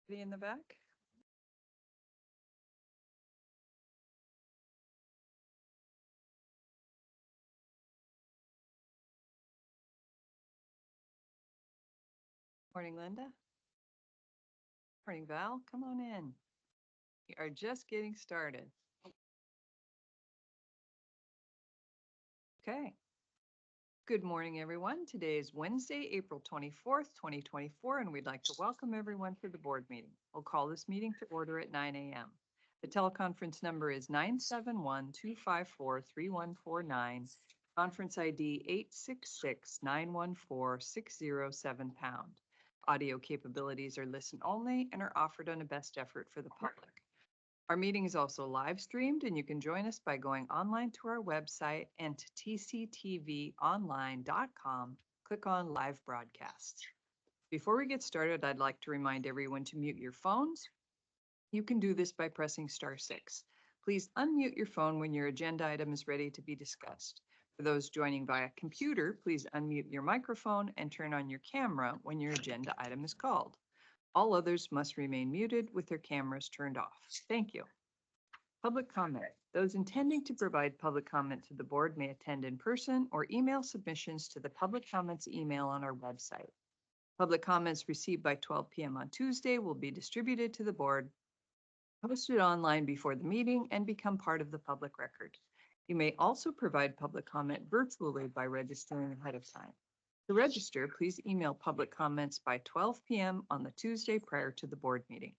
In the back? Morning, Linda. Morning, Val. Come on in. We are just getting started. Okay. Good morning, everyone. Today is Wednesday, April 24th, 2024, and we'd like to welcome everyone to the board meeting. We'll call this meeting to order at 9 a.m. The teleconference number is 971-254-3149, conference ID 866-914-607#. Audio capabilities are listen only and are offered on a best effort for the public. Our meeting is also live streamed, and you can join us by going online to our website and to tctvonline.com. Click on live broadcasts. Before we get started, I'd like to remind everyone to mute your phones. You can do this by pressing *6. Please unmute your phone when your agenda item is ready to be discussed. For those joining via computer, please unmute your microphone and turn on your camera when your agenda item is called. All others must remain muted with their cameras turned off. Thank you. Public comment. Those intending to provide public comment to the board may attend in person or email submissions to the public comments email on our website. Public comments received by 12 p.m. on Tuesday will be distributed to the board, posted online before the meeting, and become part of the public record. You may also provide public comment virtually by registering ahead of time. To register, please email public comments by 12 p.m. on the Tuesday prior to the board meeting.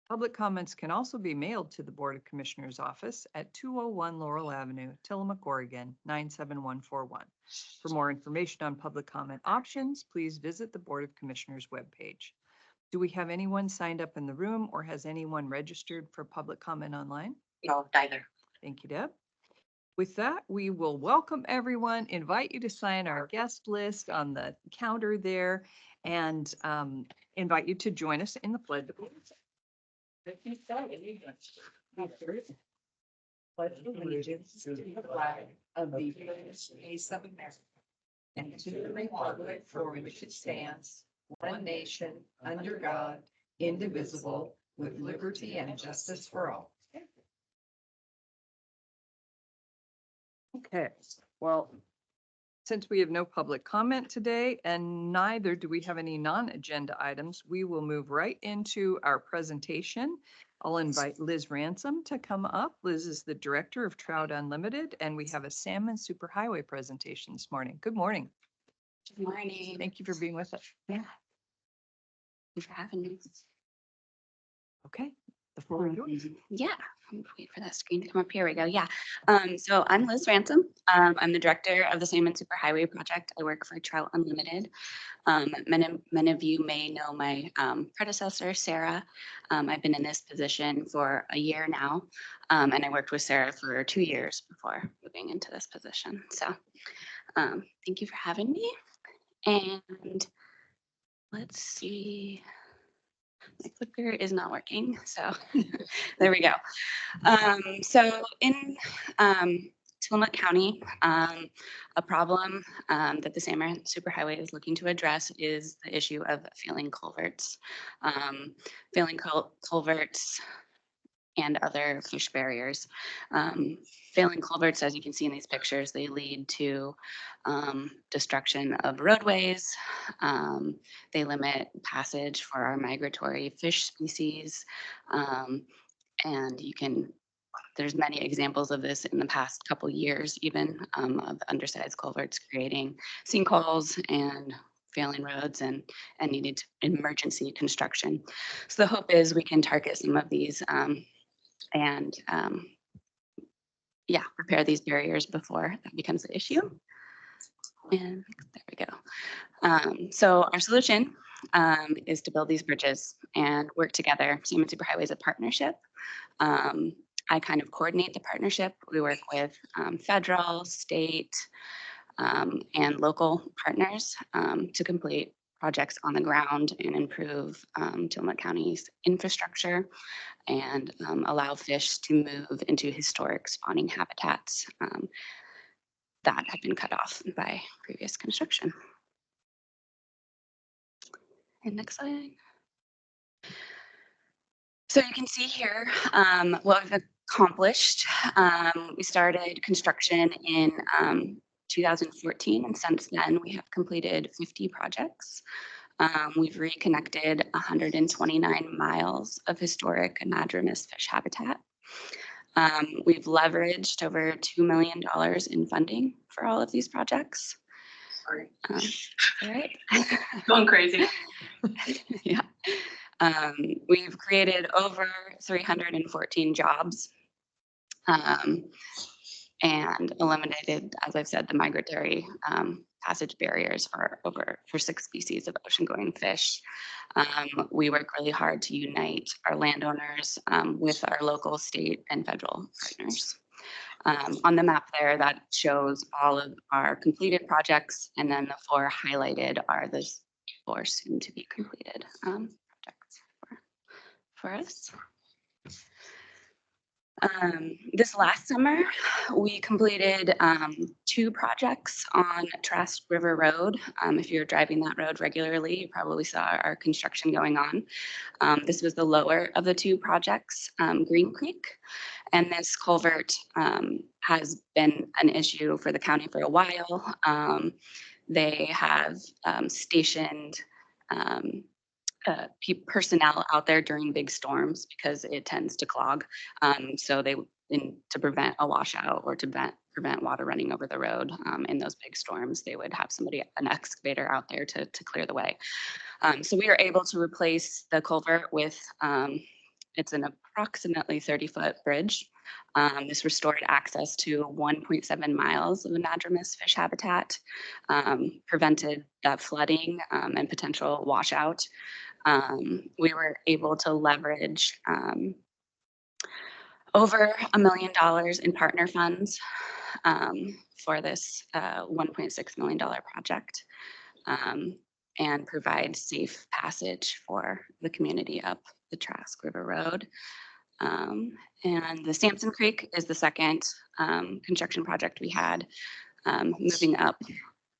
Public comments can also be mailed to the Board of Commissioners office at 201 Laurel Avenue, Tillamook, Oregon, 97141. For more information on public comment options, please visit the Board of Commissioners webpage. Do we have anyone signed up in the room, or has anyone registered for public comment online? No, neither. Thank you, Deb. With that, we will welcome everyone, invite you to sign our guest list on the counter there, and invite you to join us in the pledge of allegiance. Pledge allegiance to the flag of the United States of America and to the republic for which it stands, one nation, under God, indivisible, with liberty and justice for all. Okay, well, since we have no public comment today and neither do we have any non-agenda items, we will move right into our presentation. I'll invite Liz Ransom to come up. Liz is the Director of Trout Unlimited, and we have a salmon superhighway presentation this morning. Good morning. Good morning. Thank you for being with us. Yeah. Thanks for having me. Okay, the floor is yours. Yeah, I'm wait for that screen to come up. Here we go. Yeah. So I'm Liz Ransom. I'm the director of the Salmon Superhighway Project. I work for Trout Unlimited. Many of you may know my predecessor, Sarah. I've been in this position for a year now, and I worked with Sarah for 2 years before moving into this position. So thank you for having me. And let's see. My clicker is not working, so there we go. So in Tillamook County, a problem that the Salmon Superhighway is looking to address is the issue of failing culverts. Culverts and other fish barriers. Failing culverts, as you can see in these pictures, they lead to destruction of roadways. They limit passage for our migratory fish species. And there's many examples of this in the past couple years, even of undersized culverts creating sinkholes and failing roads and needed emergency construction. So the hope is we can target some of these and repair these barriers before that becomes an issue. And there we go. So our solution is to build these bridges and work together. Salmon Superhighway is a partnership. I kind of coordinate the partnership. We work with federal, state, and local partners to complete projects on the ground and improve Tillamook County's infrastructure and allow fish to move into historic spawning habitats that have been cut off by previous construction. And next slide. So you can see here what we've accomplished. We started construction in 2014, and since then we have completed 50 projects. We've reconnected 129 miles of historic anadromous fish habitat. We've leveraged over $2 million in funding for all of these projects. Sorry. All right. Going crazy. Yeah. We've created over 314 jobs and eliminated, as I've said, the migratory passage barriers for 6 species of ocean-going fish. We work really hard to unite our landowners with our local, state, and federal partners. On the map there, that shows all of our completed projects, and then the 4 highlighted are the 4 soon to be completed projects for us. This last summer, we completed 2 projects on Trask River Road. If you're driving that road regularly, you probably saw our construction going on. This was the lower of the 2 projects, Green Creek. And this culvert has been an issue for the county for a while. They have stationed personnel out there during big storms because it tends to clog. So to prevent a washout or to prevent water running over the road in those big storms, they would have an excavator out there to clear the way. So we were able to replace the culvert with, it's an approximately 30-foot bridge. This restored access to 1.7 miles of anadromous fish habitat, prevented that flooding and potential washout. We were able to leverage over $1 million in partner funds for this $1.6 million project and provide safe passage for the community up the Trask River Road. And the Sampson Creek is the second construction project we had, moving up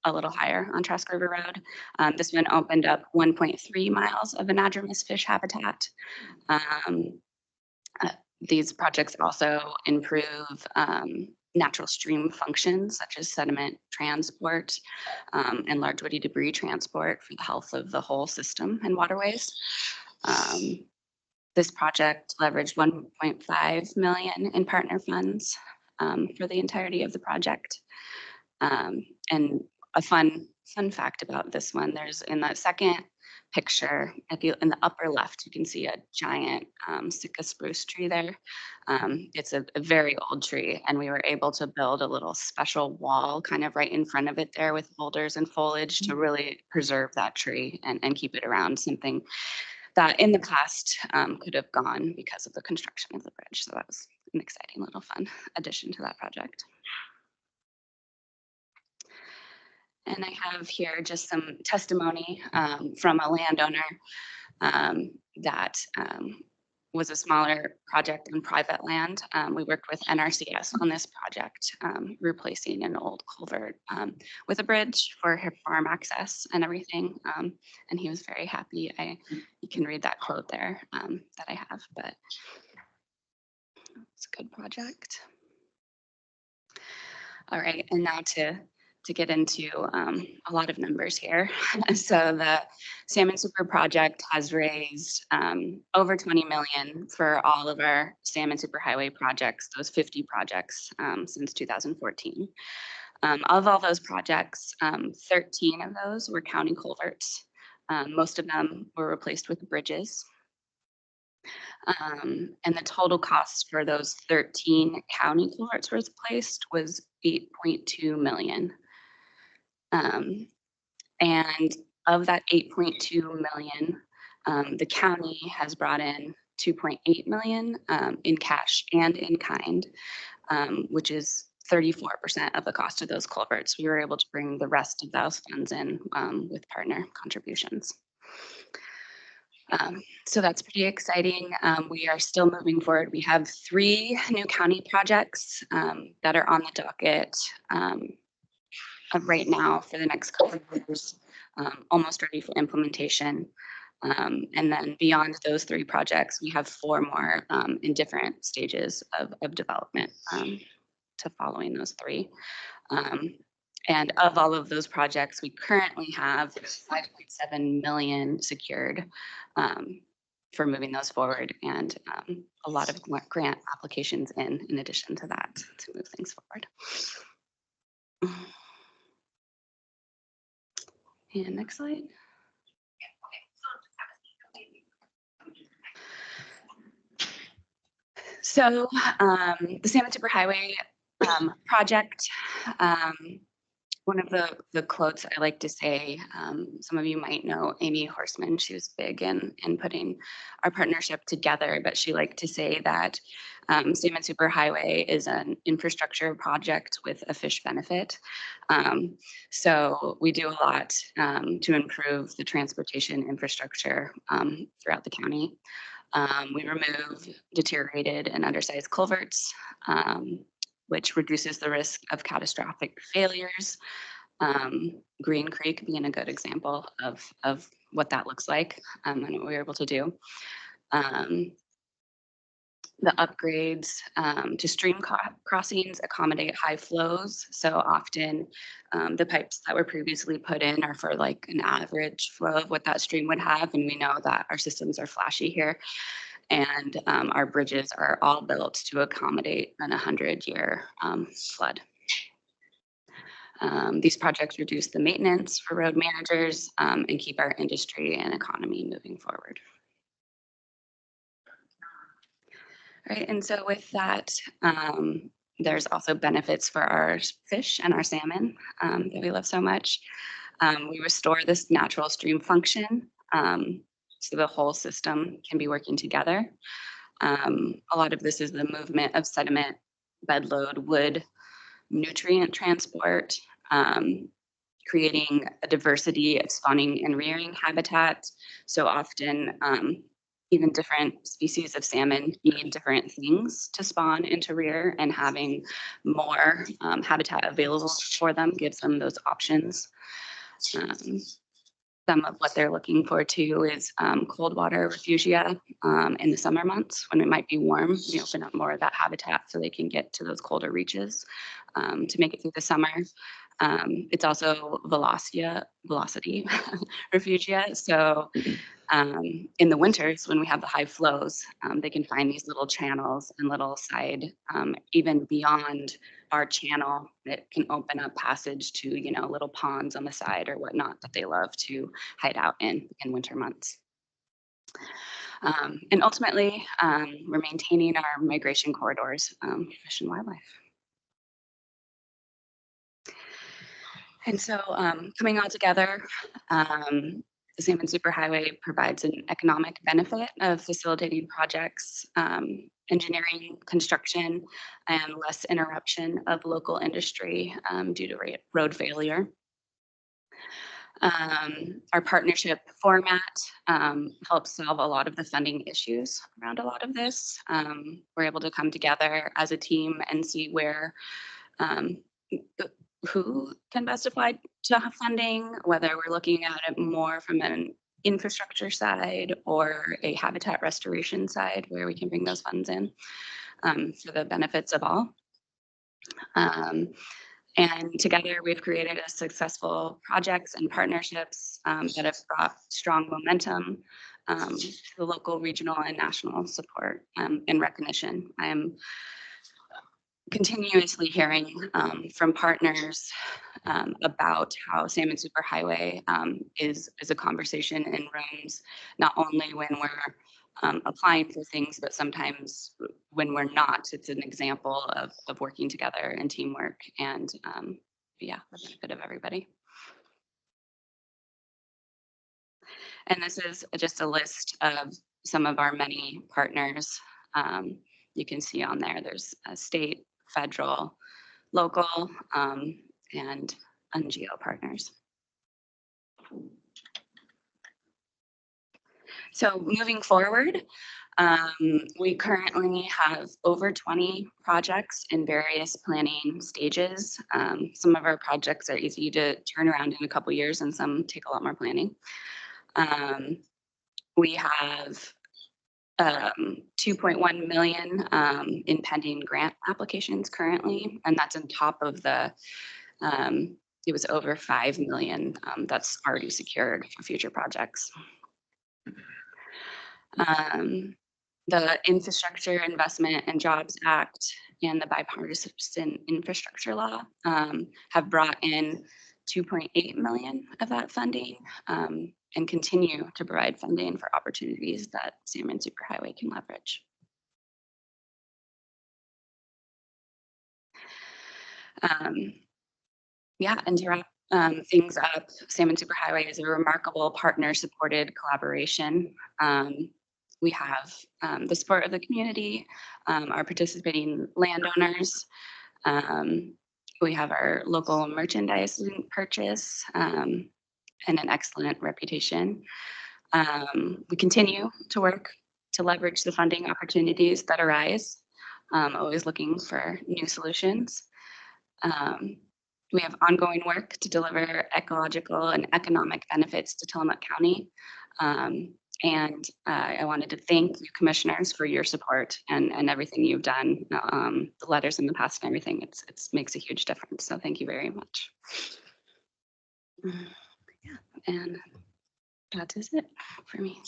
a little higher on Trask River Road. This one opened up 1.3 miles of anadromous fish habitat. These projects also improve natural stream functions such as sediment transport and large woody debris transport for the health of the whole system and waterways. This project leveraged 1.5 million in partner funds for the entirety of the project. And a fun fact about this one, there's in that second picture, in the upper left, you can see a giant Sitka spruce tree there. It's a very old tree, and we were able to build a little special wall kind of right in front of it there with boulders and foliage to really preserve that tree and keep it around, something that in the past could have gone because of the construction of the bridge. So that was an exciting little fun addition to that project. And I have here just some testimony from a landowner that was a smaller project on private land. We worked with NRCS on this project, replacing an old culvert with a bridge for her farm access and everything. And he was very happy. You can read that quote there that I have, but it's a good project. All right, and now to get into a lot of numbers here. So the Salmon Super project has raised over 20 million for all of our Salmon Superhighway projects, those 50 projects since 2014. Of all those projects, 13 of those were county culverts. Most of them were replaced with bridges. And the total cost for those 13 county culverts replaced was $8.2 million. And of that 8.2 million, the county has brought in 2.8 million in cash and in kind, which is 34% of the cost of those culverts. We were able to bring the rest of those funds in with partner contributions. So that's pretty exciting. We are still moving forward. We have 3 new county projects that are on the docket right now for the next couple of years, almost ready for implementation. And then beyond those 3 projects, we have 4 more in different stages of development to following those 3. And of all of those projects, we currently have 5.7 million secured for moving those forward, and a lot of grant applications in addition to that to move things forward. And next slide. So the Salmon Superhighway project, one of the quotes I like to say, some of you might know Amy Horseman. She was big in putting our partnership together, but she liked to say that Salmon Superhighway is an infrastructure project with a fish benefit. So we do a lot to improve the transportation infrastructure throughout the county. We remove deteriorated and undersized culverts, which reduces the risk of catastrophic failures. Green Creek being a good example of what that looks like and what we were able to do. The upgrades to stream crossings accommodate high flows. So often the pipes that were previously put in are for like an average flow of what that stream would have. And we know that our systems are flashy here. And our bridges are all built to accommodate an 100-year flood. These projects reduce the maintenance for road managers and keep our industry and economy moving forward. Right, and so with that, there's also benefits for our fish and our salmon that we love so much. We restore this natural stream function, so the whole system can be working together. A lot of this is the movement of sediment, bed load, wood, nutrient transport, creating a diversity of spawning and rearing habitat. So often, even different species of salmon need different things to spawn and to rear, and having more habitat available for them gives them those options. Some of what they're looking for too is cold water refugia in the summer months when it might be warm. We open up more of that habitat so they can get to those colder reaches to make it through the summer. It's also velocity refugia. So in the winters, when we have the high flows, they can find these little channels and little side, even beyond our channel, that can open up passage to, you know, little ponds on the side or whatnot that they love to hide out in winter months. And ultimately, we're maintaining our migration corridors, fish and wildlife. And so coming all together, the Salmon Superhighway provides an economic benefit of facilitating projects, engineering, construction, and less interruption of local industry due to road failure. Our partnership format helps solve a lot of the funding issues around a lot of this. We're able to come together as a team and see where who can best apply to funding, whether we're looking at it more from an infrastructure side or a habitat restoration side, where we can bring those funds in for the benefits of all. And together we've created a successful projects and partnerships that have brought strong momentum to the local, regional, and national support and recognition. I am continuously hearing from partners about how Salmon Superhighway is a conversation in rooms, not only when we're applying for things, but sometimes when we're not. It's an example of working together and teamwork, and yeah, the benefit of everybody. And this is just a list of some of our many partners. You can see on there, there's a state, federal, local, and NGO partners. So moving forward, we currently have over 20 projects in various planning stages. Some of our projects are easy to turn around in a couple years, and some take a lot more planning. We have 2.1 million in pending grant applications currently, and that's on top of the, it was over 5 million that's already secured for future projects. The Infrastructure Investment and Jobs Act and the Bipartisan Infrastructure Law have brought in 2.8 million of that funding and continue to provide funding for opportunities that Salmon Superhighway can leverage. Yeah, and to wrap things up, Salmon Superhighway is a remarkable partner-supported collaboration. We have the support of the community, our participating landowners. We have our local merchandise purchase and an excellent reputation. We continue to work to leverage the funding opportunities that arise, always looking for new solutions. We have ongoing work to deliver ecological and economic benefits to Tillamook County. And I wanted to thank you commissioners for your support and everything you've done, the letters in the past and everything. It makes a huge difference. So thank you very much. Yeah, and that is it for me.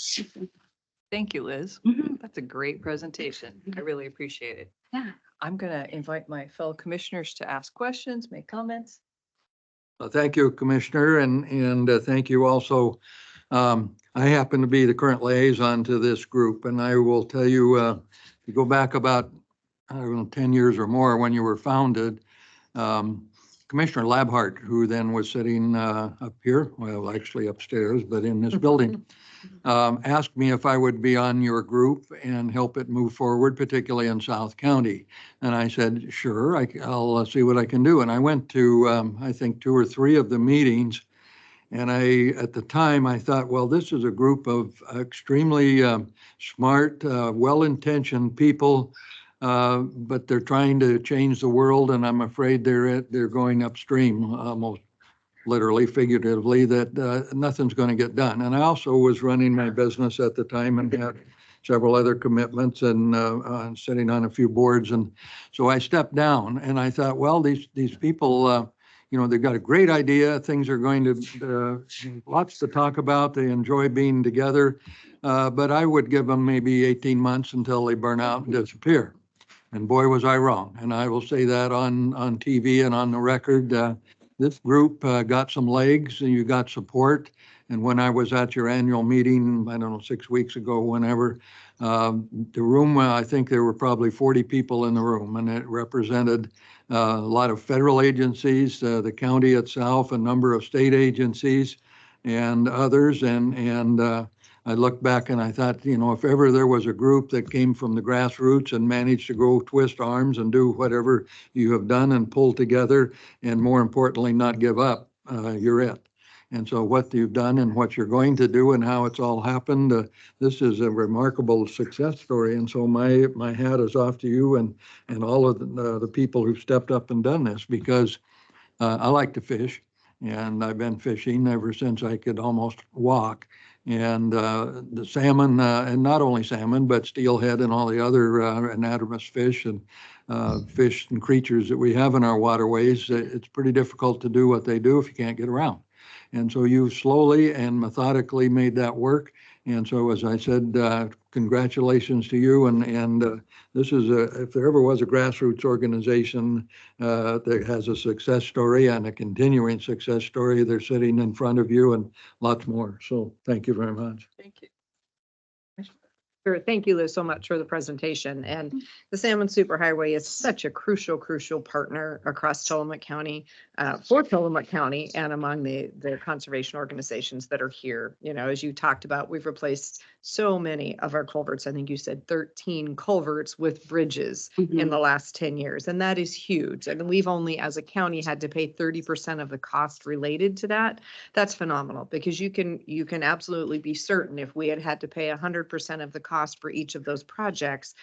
Thank you, Liz. Mhm. That's a great presentation. I really appreciate it. Yeah. I'm going to invite my fellow commissioners to ask questions, make comments. Thank you, Commissioner, and thank you also. I happen to be the current liaison to this group, and I will tell you, you go back about, I don't know, 10 years or more when you were founded. Commissioner Labhart, who then was sitting up here, well, actually upstairs, but in this building, asked me if I would be on your group and help it move forward, particularly in South County. And I said, sure, I'll see what I can do. And I went to, I think, 2 or 3 of the meetings. And at the time, I thought, well, this is a group of extremely smart, well-intentioned people, but they're trying to change the world. And I'm afraid they're going upstream, almost literally, figuratively, that nothing's going to get done. And I also was running my business at the time and had several other commitments and sitting on a few boards. And so I stepped down and I thought, well, these people, you know, they've got a great idea. Things are going to, lots to talk about. They enjoy being together. But I would give them maybe 18 months until they burn out and disappear. And boy, was I wrong. And I will say that on TV and on the record. This group got some legs and you got support. And when I was at your annual meeting, I don't know, 6 weeks ago, whenever, the room, I think there were probably 40 people in the room, and it represented a lot of federal agencies, the county itself, a number of state agencies and others. And I looked back and I thought, you know, if ever there was a group that came from the grassroots and managed to go twist arms and do whatever you have done and pull together, and more importantly, not give up, you're it. And so what you've done and what you're going to do and how it's all happened, this is a remarkable success story. And so my hat is off to you and all of the people who've stepped up and done this, because I like to fish and I've been fishing ever since I could almost walk. And the salmon, and not only salmon, but steelhead and all the other anadromous fish and fish and creatures that we have in our waterways, it's pretty difficult to do what they do if you can't get around. And so you slowly and methodically made that work. And so, as I said, congratulations to you. And this is if there ever was a grassroots organization that has a success story and a continuing success story, they're sitting in front of you and lots more. So thank you very much. Thank you. Sure. Thank you, Liz, so much for the presentation. And the Salmon Superhighway is such a crucial partner across Tillamook County, for Tillamook County and among the conservation organizations that are here. You know, as you talked about, we've replaced so many of our culverts. I think you said 13 culverts with bridges in the last 10 years. And that is huge. And we've only, as a county, had to pay 30% of the cost related to that. That's phenomenal, because you can absolutely be certain if we had to pay 100% of the cost for each of those projects,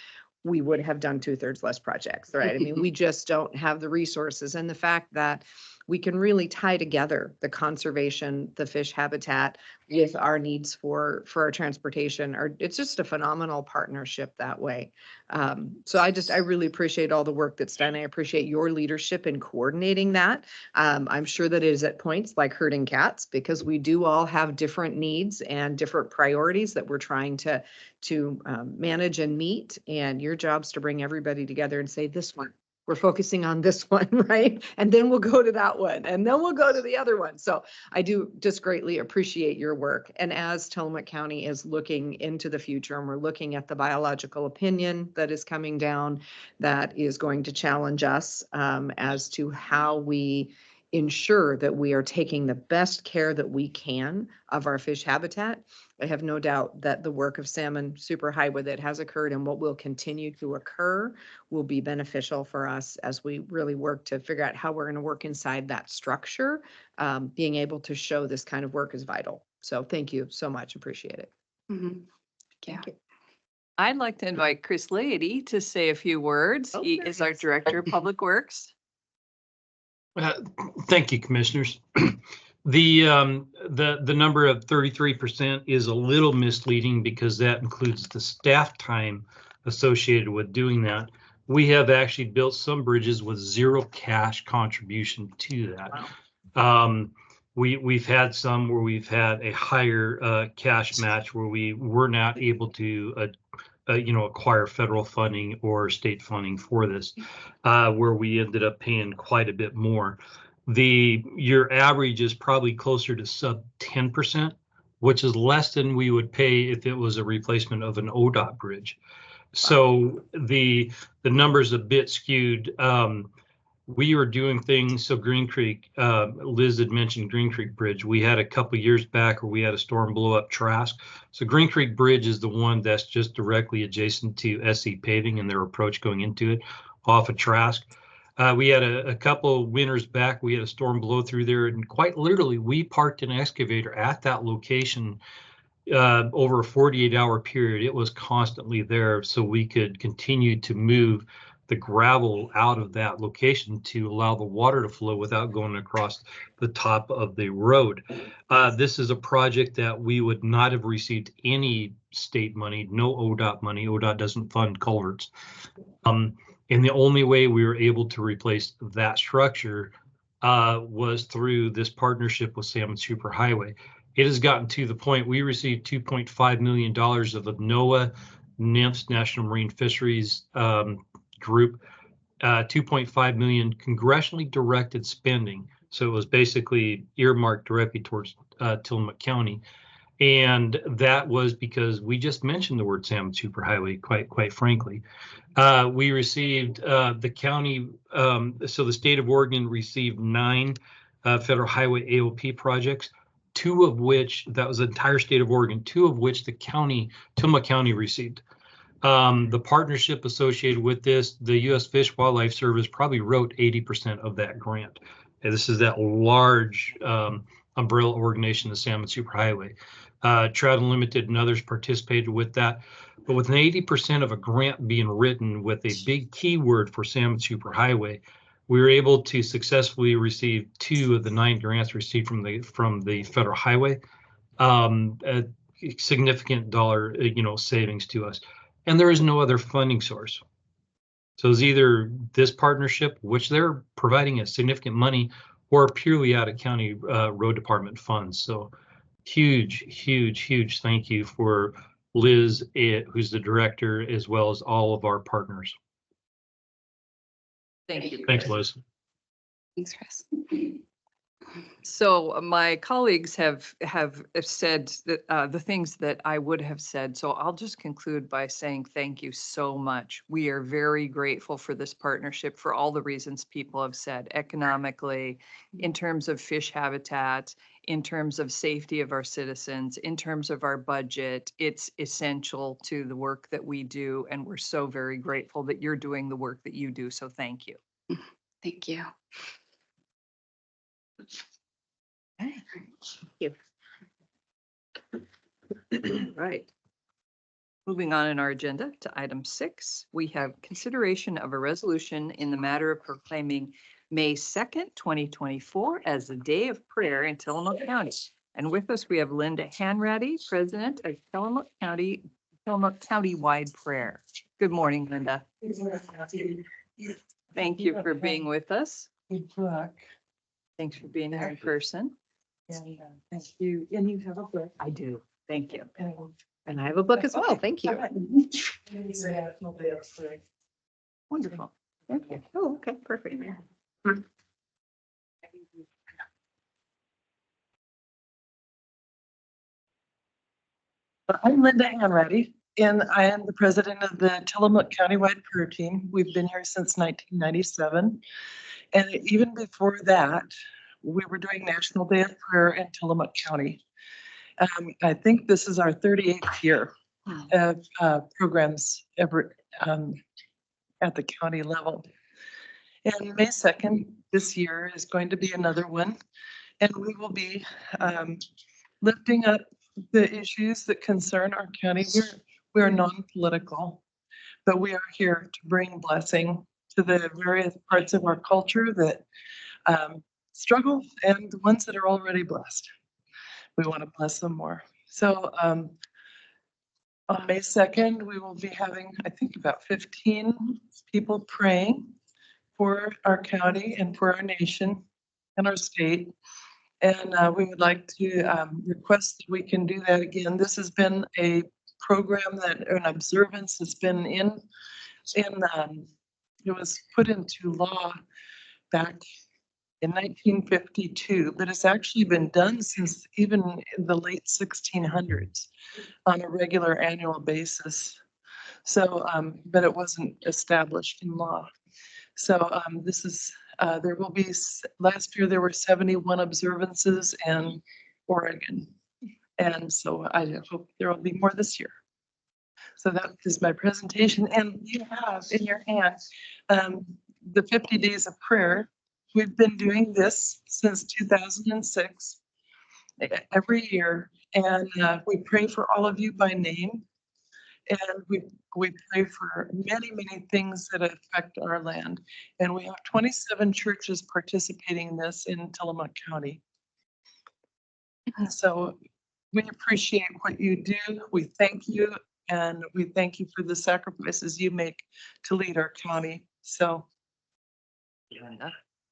we would have done 2/3 less projects, right? I mean, we just don't have the resources. And the fact that we can really tie together the conservation, the fish habitat with our needs for our transportation, or it's just a phenomenal partnership that way. So I really appreciate all the work that's done. I appreciate your leadership in coordinating that. I'm sure that it is at points like herding cats, because we do all have different needs and different priorities that we're trying to manage and meet. And your job's to bring everybody together and say, this one, we're focusing on this one, right? And then we'll go to that one, and then we'll go to the other one. So I do just greatly appreciate your work. And as Tillamook County is looking into the future, and we're looking at the biological opinion that is coming down, that is going to challenge us as to how we ensure that we are taking the best care that we can of our fish habitat. I have no doubt that the work of Salmon Superhighway that has occurred and what will continue to occur will be beneficial for us as we really work to figure out how we're going to work inside that structure. Being able to show this kind of work is vital. So thank you so much. Appreciate it. Mhm. Yeah. I'd like to invite Chris Leahy to say a few words. Oh, He there is he our is. Director of Public Works. Thank you, Commissioners. The number of 33% is a little misleading because that includes the staff time associated with doing that. We have actually built some bridges with zero cash contribution to that. We've had some where we've had a higher cash match where we were not able to acquire federal funding or state funding for this, where we ended up paying quite a bit more. Your average is probably closer to sub 10%, which is less than we would pay if it was a replacement of an ODOT bridge. So the number's a bit skewed. We are doing things, so Green Creek, Liz had mentioned Green Creek Bridge. We had a couple years back where we had a storm blow up Trask. So Green Creek Bridge is the one that's just directly adjacent to SC Paving and their approach going into it off of Trask. We had a couple of winters back, we had a storm blow through there, and quite literally, we parked an excavator at that location over a 48-hour period. It was constantly there so we could continue to move the gravel out of that location to allow the water to flow without going across the top of the road. This is a project that we would not have received any state money, no ODOT money. ODOT doesn't fund culverts. And the only way we were able to replace that structure was through this partnership with Salmon Superhighway. It has gotten to the point we received $2.5 million of the NOAA, NIMS, National Marine Fisheries group, 2.5 million congressionally directed spending. So it was basically earmarked directly towards Tillamook County. And that was because we just mentioned the word Salmon Superhighway, quite frankly. We received the county, so the state of Oregon received 9 federal highway AOP projects, 2 of which, that was the entire state of Oregon, 2 of which the county, Tillamook County received. The partnership associated with this, the U.S. Fish Wildlife Service probably wrote 80% of that grant. And this is that large umbrella organization, the Salmon Superhighway. Trout Unlimited and others participated with that. But with an 80% of a grant being written with a big keyword for Salmon Superhighway, we were able to successfully receive 2 of the 9 grants received from the federal highway. A significant dollar, savings to us. And there is no other funding source. So it's either this partnership, which they're providing a significant money, or purely out of county road department funds. So huge thank you for Liz, who's the director, as well as all of our partners. Thank you. Thanks, Chris. Liz. Thanks, Chris. So my colleagues have said that the things that I would have said. So I'll just conclude by saying thank you so much. We are very grateful for this partnership for all the reasons people have said, economically, in terms of fish habitat, in terms of safety of our citizens, in terms of our budget. It's essential to the work that we do, and we're so very grateful that you're doing the work that you do. So thank you. Thank you. Right. Moving on in our agenda to item 6, we have consideration of a resolution in the matter of proclaiming May 2nd, 2024 as the Day of Prayer in Tillamook County. And with us, we have Linda Hanratty, President of Tillamook County-wide Prayer. Good morning, Linda. Thank you for being with us. Good luck. Thanks for being here in person. And thank you. And you have a book. I do. Thank you. And I have a book as well. Thank you. Wonderful. Thank you. Oh, okay, perfect. I'm Linda Hanratty, and I am the president of the Tillamook Countywide Prayer Team. We've been here since 1997. And even before that, we were doing National Day of Prayer in Tillamook County. I think this is our 38th year of programs ever at the county level. And May 2nd, this year is going to be another one. And we will be lifting up the issues that concern our county. We're non-political, but we are here to bring blessing to the various parts of our culture that struggle and the ones that are already blessed. We want to bless them more. So on May 2nd, we will be having, I think, about 15 people praying for our county and for our nation and our state. And we would like to request that we can do that again. This has been a program that an observance has been it was put into law back in 1952, but it's actually been done since even in the late 1600s on a regular annual basis. So, but it wasn't established in law. So this is, there will be, last year there were 71 observances in Oregon. And so I hope there will be more this year. So that is my presentation. And you have in your hands the 50 days of prayer. We've been doing this since 2006, every year. And we pray for all of you by name. And we pray for many, many things that affect our land. And we have 27 churches participating in this in Tillamook County. So we appreciate what you do. We thank you. And we thank you for the sacrifices you make to lead our county. So. Linda,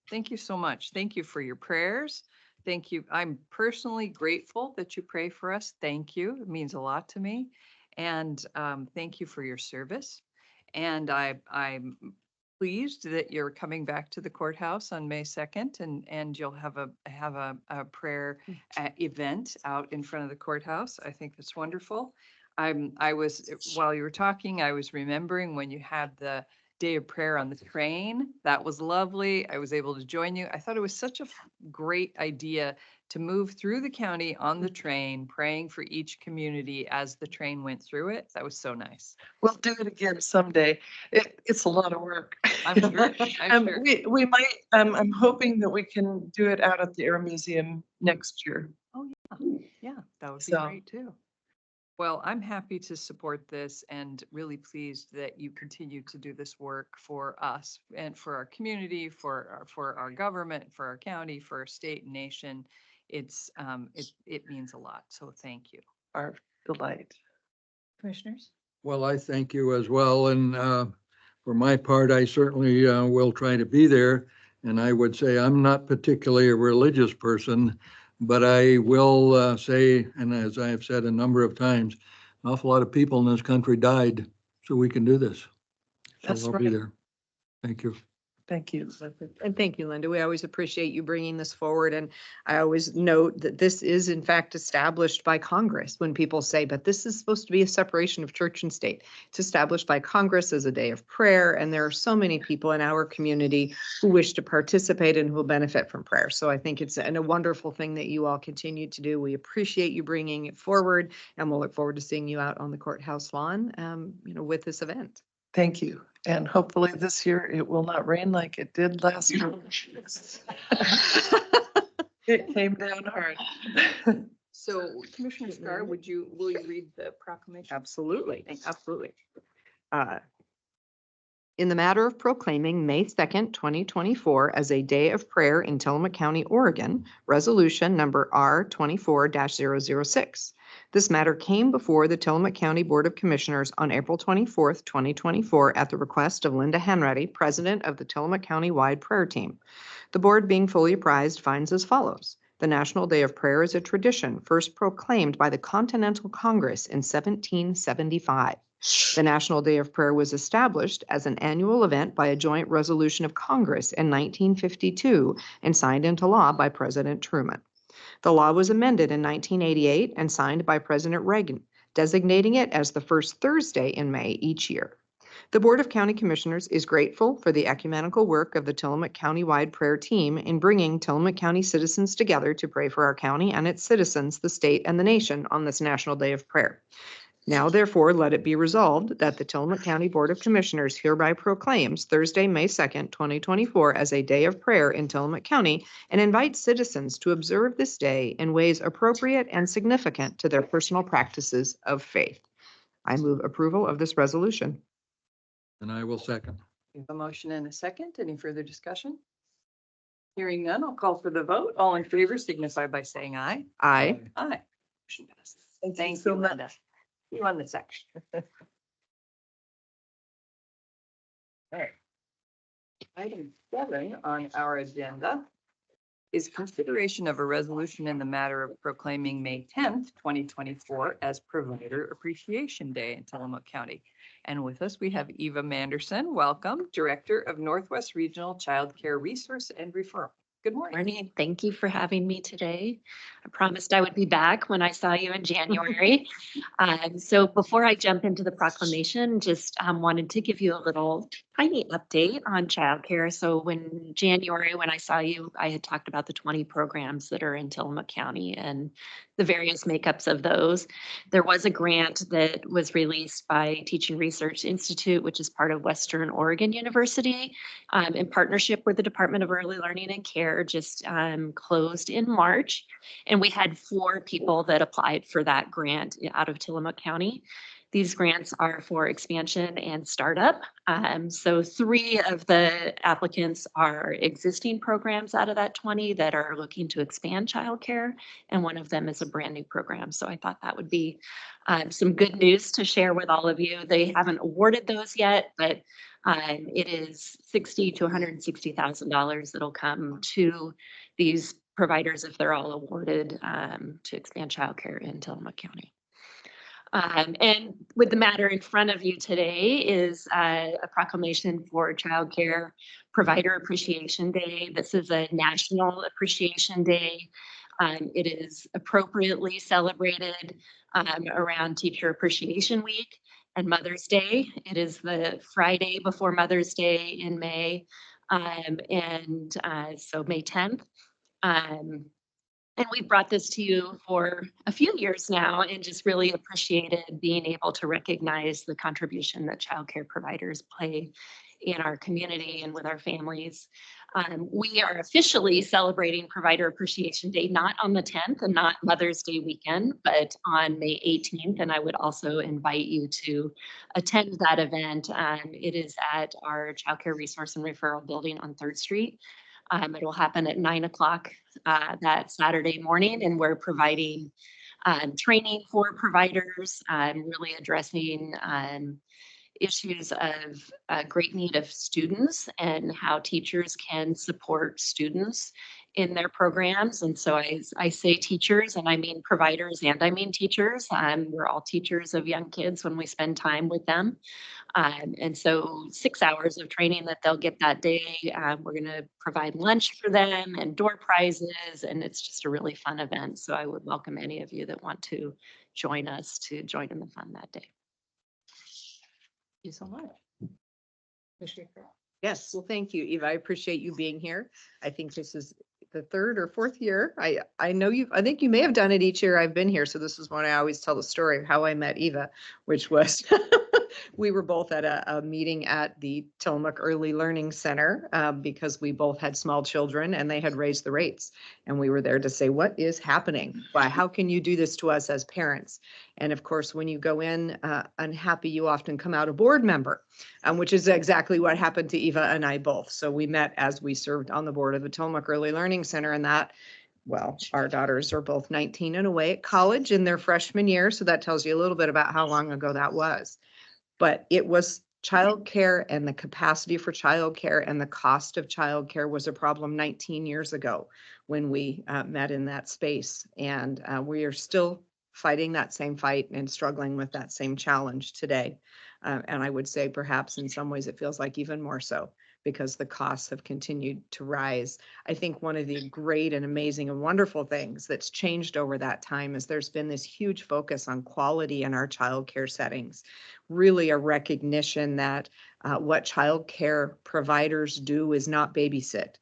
thank you so much. Thank you for your prayers. Thank you. I'm personally grateful that you pray for us. Thank you. It means a lot to me. And thank you for your service. And I'm pleased that you're coming back to the courthouse on May 2nd and you'll have a prayer event out in front of the courthouse. I think that's wonderful. While you were talking, I was remembering when you had the Day of Prayer on the train. That was lovely. I was able to join you. I thought it was such a great idea to move through the county on the train, praying for each community as the train went through it. That was so nice. We'll do it again someday. It's a lot of work. I'm sure. I'm sure. We might, I'm hoping that we can do it out at the Air Museum next year. Oh, yeah. Yeah, that would be So- great too. Well, I'm happy to support this and really pleased that you continue to do this work for us and for our community, for our government, for our county, for our state and nation. It means a lot. So thank you. Our delight. Commissioners? Well, I thank you as well. And for my part, I certainly will try to be there. And I would say I'm not particularly a religious person, but I will say, and as I have said a number of times, an awful lot of people in this country died so we can do this. That's So I'll be right. there. Thank you. Thank you. And thank you, Linda. We always appreciate you bringing this forward. And I always note that this is in fact established by Congress when people say, but this is supposed to be a separation of church and state. It's established by Congress as a day of prayer. And there are so many people in our community who wish to participate and who will benefit from prayer. So I think it's a wonderful thing that you all continue to do. We appreciate you bringing it forward and we'll look forward to seeing you out on the courthouse lawn, with this event. Thank you. And hopefully this year it will not rain like it did last year. It came down hard. So Commissioner Scar, will you read the proclamation? Absolutely, absolutely. In the matter of proclaiming May 2nd, 2024 as a day of prayer in Tillamook County, Oregon, resolution number R24-006. This matter came before the Tillamook County Board of Commissioners on April 24th, 2024 at the request of Linda Henready, president of the Tillamook County-wide prayer team. The board, being fully apprised, finds as follows. The National Day of Prayer is a tradition first proclaimed by the Continental Congress in 1775. The National Day of Prayer was established as an annual event by a joint resolution of Congress in 1952 and signed into law by President Truman. The law was amended in 1988 and signed by President Reagan, designating it as the first Thursday in May each year. The Board of County Commissioners is grateful for the ecumenical work of the Tillamook County-wide prayer team in bringing Tillamook County citizens together to pray for our county and its citizens, the state, and the nation on this National Day of Prayer. Now, therefore, let it be resolved that the Tillamook County Board of Commissioners hereby proclaims Thursday, May 2nd, 2024 as a day of prayer in Tillamook County and invites citizens to observe this day in ways appropriate and significant to their personal practices of faith. I move approval of this resolution. And I will second. We have a motion and a second. Any further discussion? Hearing none, I'll call for the vote. All in favor signify by saying aye. Aye. Aye. Motion passes. Thank you Thank so you, much. Linda. You on the section. All right. Item 7 on our agenda is consideration of a resolution in the matter of proclaiming May 10th, 2024 as Provider Appreciation Day in Tillamook County. And with us, we have Eva Manderson. Welcome, Director of Northwest Regional Child Care Resource and Referral. Good morning. Morning. Thank you for having me today. I promised I would be back when I saw you in January. So before I jump into the proclamation, just wanted to give you a little tiny update on childcare. So when January, when I saw you, I had talked about the 20 programs that are in Tillamook County and the various makeups of those. There was a grant that was released by Teaching Research Institute, which is part of Western Oregon University, in partnership with the Department of Early Learning and Care, just closed in March. And we had 4 people that applied for that grant out of Tillamook County. These grants are for expansion and startup. So 3 of the applicants are existing programs out of that 20 that are looking to expand childcare, and one of them is a brand new program. So I thought that would be some good news to share with all of you. They haven't awarded those yet, but it is $60,000 to $160,000 that'll come to these providers if they're all awarded to expand childcare in Tillamook County. And with the matter in front of you today is a proclamation for Childcare Provider Appreciation Day. This is a National Appreciation Day. It is appropriately celebrated around Teacher Appreciation Week and Mother's Day. It is the Friday before Mother's Day in May, so May 10th. And we've brought this to you for a few years now and just really appreciated being able to recognize the contribution that childcare providers play in our community and with our families. We are officially celebrating Provider Appreciation Day, not on the 10th and not Mother's Day weekend, but on May 18th. And I would also invite you to attend that event. It is at our Child Care Resource and Referral Building on 3rd Street. It will happen at 9 o'clock that Saturday morning, and we're providing training for providers, really addressing issues of great need of students and how teachers can support students in their programs. And so I say teachers, and I mean providers, and I mean teachers. We're all teachers of young kids when we spend time with them. And so 6 hours of training that they'll get that day. We're going to provide lunch for them and door prizes, and it's just a really fun event. So I would welcome any of you that want to join us to join in the fun that day. Thank you so much. Commissioner Carroll. Yes, well, thank you, Eva. I appreciate you being here. I think this is the 3rd or 4th year. I know I think you may have done it each year I've been here. So this is when I always tell the story of how I met Eva, which was We were both at a meeting at the Tillamook Early Learning Center because we both had small children and they had raised the rates. And we were there to say, what is happening? Why, how can you do this to us as parents? And of course, when you go in unhappy, you often come out a board member, which is exactly what happened to Eva and I both. So we met as we served on the board of the Tillamook Early Learning Center, and that, well, our daughters are both 19 and away at college in their freshman year. So that tells you a little bit about how long ago that was. But it was childcare, and the capacity for childcare and the cost of childcare was a problem 19 years ago when we met in that space. And we are still fighting that same fight and struggling with that same challenge today. And I would say perhaps in some ways it feels like even more so, because the costs have continued to rise. I think one of the great and amazing and wonderful things that's changed over that time is there's been this huge focus on quality in our childcare settings. Really a recognition that what childcare providers do is not babysit.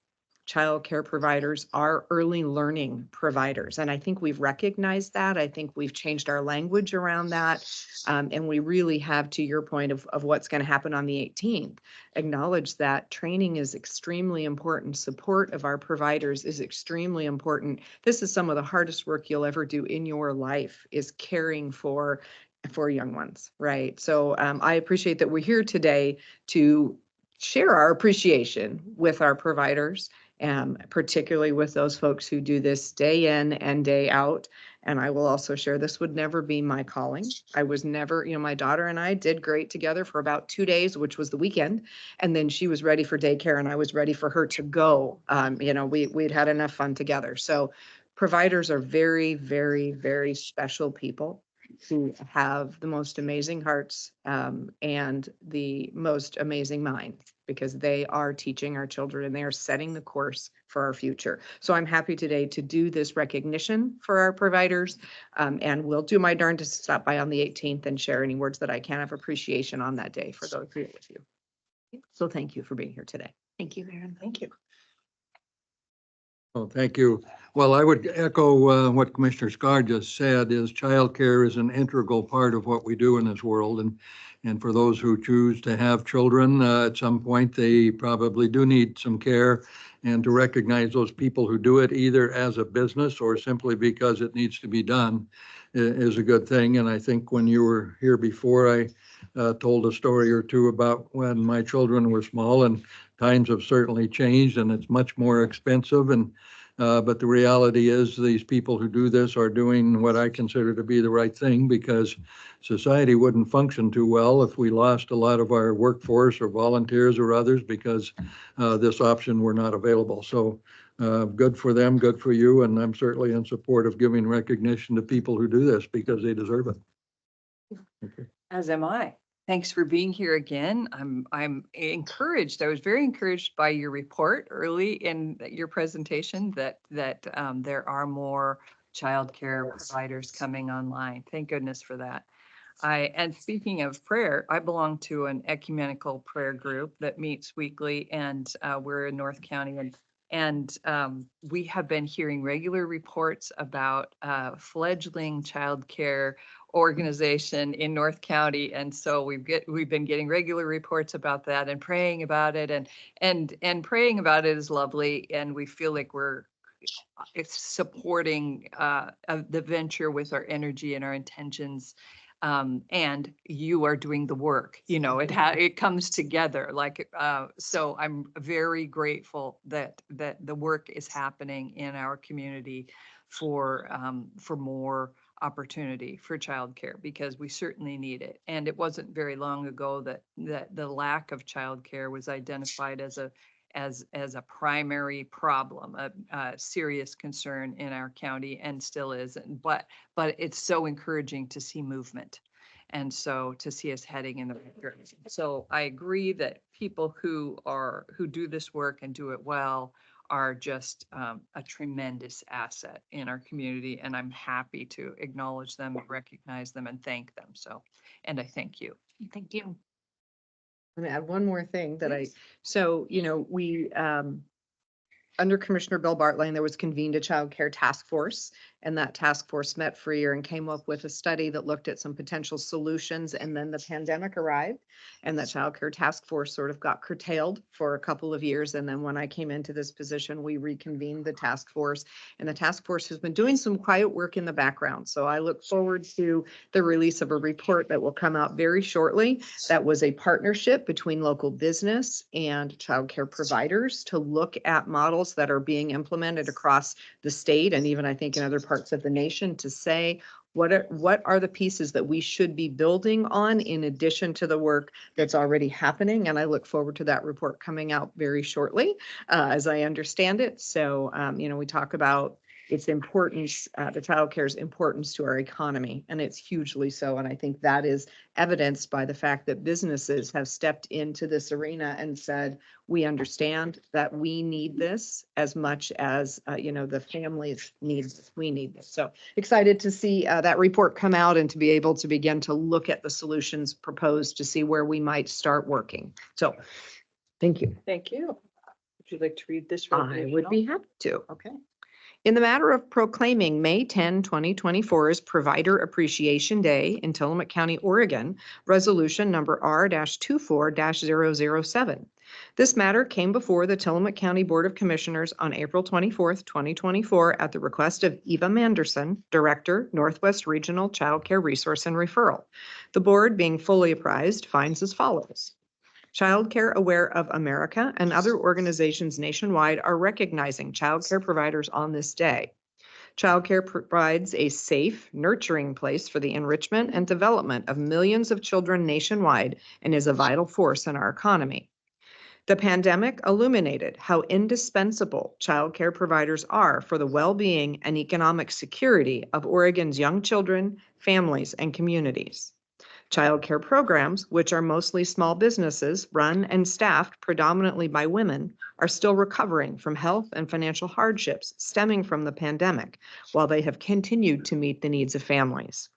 Childcare providers are early learning providers. And I think we've recognized that. I think we've changed our language around that. And we really have, to your point of what's going to happen on the 18th, acknowledge that training is extremely important. Support of our providers is extremely important. This is some of the hardest work you'll ever do in your life, is caring for young ones, right? So I appreciate that we're here today to share our appreciation with our providers, particularly with those folks who do this day in and day out. And I will also share, this would never be my calling. I was never, my daughter and I did great together for about 2 days, which was the weekend. And then she was ready for daycare and I was ready for her to go. We'd had enough fun together. So providers are very, very, very special people who have the most amazing hearts and the most amazing minds, because they are teaching our children and they are setting the course for our future. So I'm happy today to do this recognition for our providers, and will do my darndest to stop by on the 18th and share any words that I can of appreciation on that day for those who are with you. So thank you for being here today. Thank you, Erin. Thank you. Oh, thank you. Well, I would echo what Commissioner Scar just said, is childcare is an integral part of what we do in this world. And for those who choose to have children, at some point, they probably do need some care. And to recognize those people who do it either as a business or simply because it needs to be done is a good thing. And I think when you were here before, I told a story or two about when my children were small, and times have certainly changed and it's much more expensive. But the reality is these people who do this are doing what I consider to be the right thing, because society wouldn't function too well if we lost a lot of our workforce or volunteers or others because this option were not available. So good for them, good for you. And I'm certainly in support of giving recognition to people who do this because they deserve it. Okay. As am I. Thanks for being here again. I'm encouraged. I was very encouraged by your report early in your presentation that there are more childcare providers coming online. Thank goodness for that. And speaking of prayer, I belong to an ecumenical prayer group that meets weekly, and we're in North County, and we have been hearing regular reports about fledgling childcare organization in North County. And so we've been getting regular reports about that and praying about it, and praying about it is lovely. And we feel like it's supporting the venture with our energy and our intentions. And you are doing the work, it comes together so I'm very grateful that the work is happening in our community for more opportunity for childcare, because we certainly need it. And it wasn't very long ago that the lack of childcare was identified as a primary problem, a serious concern in our county, and still is. But it's so encouraging to see movement, and so to see us heading in the right direction. So I agree that people who do this work and do it well are just a tremendous asset in our community, and I'm happy to acknowledge them, recognize them, and thank them. And I thank you. Thank you. Let me add one more thing that Please. we, under Commissioner Bill Bartling, there was convened a child care task force, And that task force met for a year and came up with a study that looked at some potential solutions. And then the pandemic arrived and that childcare task force sort of got curtailed for a couple of years. And then when I came into this position, we reconvened the task force, and the task force has been doing some quiet work in the background. So I look forward to the release of a report that will come out very shortly. That was a partnership between local business and childcare providers to look at models that are being implemented across the state and even I think in other parts of the nation to say, what are the pieces that we should be building on in addition to the work that's already happening? And I look forward to that report coming out very shortly, as I understand it. So, we talk about its importance, the childcare's importance to our economy, and it's hugely so. And I think that is evidenced by the fact that businesses have stepped into this arena and said, we understand that we need this as much as, the families need this, we need this. So excited to see that report come out and to be able to begin to look at the solutions proposed to see where we might start working. So thank you. Thank you. Would you like to read this? I resolution would off? be happy to. Okay. In the matter of proclaiming May 10, 2024 as Provider Appreciation Day in Tillamook County, Oregon, Resolution Number R-24-007. This matter came before the Tillamook County Board of Commissioners on April 24th, 2024 at the request of Eva Manderson, Director, Northwest Regional Child Care Resource and Referral. The board, being fully apprised, finds as follows. Child Care Aware of America and other organizations nationwide are recognizing child care providers on this day. Child care provides a safe, nurturing place for the enrichment and development of millions of children nationwide and is a vital force in our economy. The pandemic illuminated how indispensable child care providers are for the well-being and economic security of Oregon's young children, families, and communities. Child care programs, which are mostly small businesses run and staffed predominantly by women, are still recovering from health and financial hardships stemming from the pandemic, while they have continued to meet the needs of families.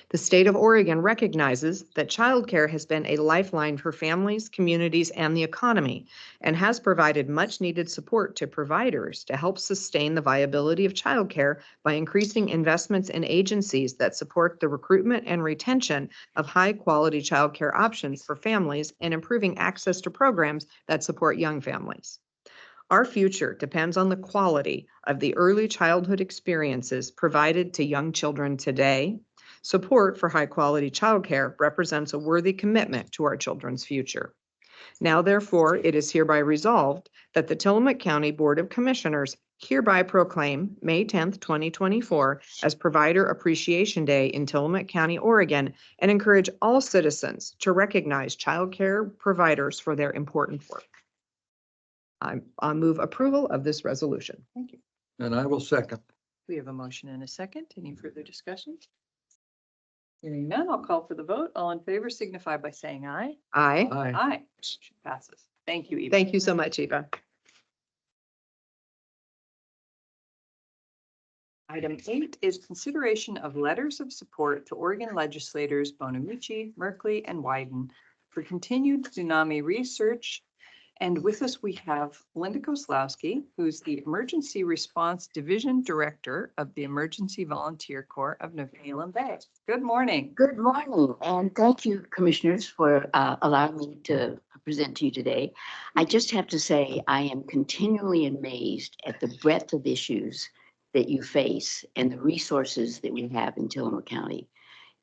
The state of Oregon recognizes that childcare has been a lifeline for families, communities, and the economy, and has provided much-needed support to providers to help sustain the viability of childcare by increasing investments in agencies that support the recruitment and retention of high-quality childcare options for families and improving access to programs that support young families. Our future depends on the quality of the early childhood experiences provided to young children today. Support for high-quality childcare represents a worthy commitment to our children's future. Now, therefore, it is hereby resolved that the Tillamook County Board of Commissioners hereby proclaim May 10th, 2024 as Provider Appreciation Day in Tillamook County, Oregon, and encourage all citizens to recognize childcare providers for their important work. I move approval of this resolution. Thank you. And I will second. We have a motion and a second. Any further discussion? Hearing none, I'll call for the vote. All in favor signify by saying aye. Aye. Aye. Aye. Motion passes. Thank you, Eva. Thank you so much, Eva. Item 8 is consideration of letters of support to Oregon legislators Bonamici, Merkley, and Wyden for continued tsunami research. And with us, we have Linda Koslowski, who's the Emergency Response Division Director of the Emergency Volunteer Corps of Nehalem Bay. Good morning. Good morning, and thank you, Commissioners, for allowing me to present to you today. I just have to say, I am continually amazed at the breadth of issues that you face and the resources that we have in Tillamook County.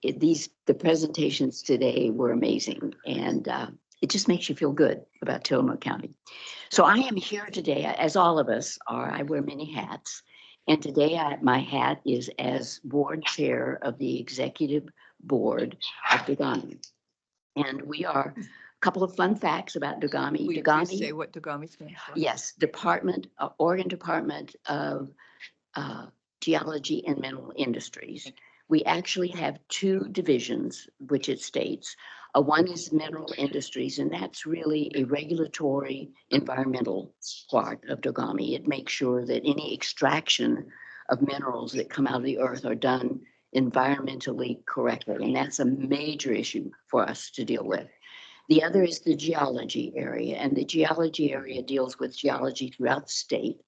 The presentations today were amazing, and it just makes you feel good about Tillamook County. So I am here today, as all of us are. I wear many hats. And today my hat is as board chair of the executive board of Dogami. And we are, a couple of fun facts about Dogami. Will you please say what Dogami stands for? Yes, Oregon Department of Geology and Mineral Industries. We actually have two divisions, which it states. One is mineral industries, and that's really a regulatory environmental part of Dogami. It makes sure that any extraction of minerals that come out of the earth are done environmentally correctly, and that's a major issue for us to deal with. The other is the geology area, and the geology area deals with geology throughout the state.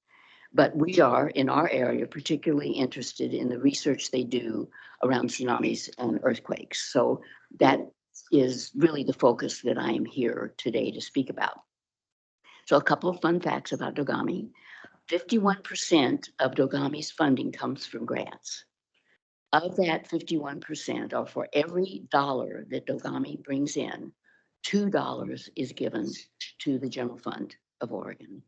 But we are, in our area, particularly interested in the research they do around tsunamis and earthquakes. So that is really the focus that I am here today to speak about. So a couple of fun facts about Dogami. 51% of Dogami's funding comes from grants. Of that 51%, or for every dollar that Dogami brings in, $2 is given to the general fund of Oregon.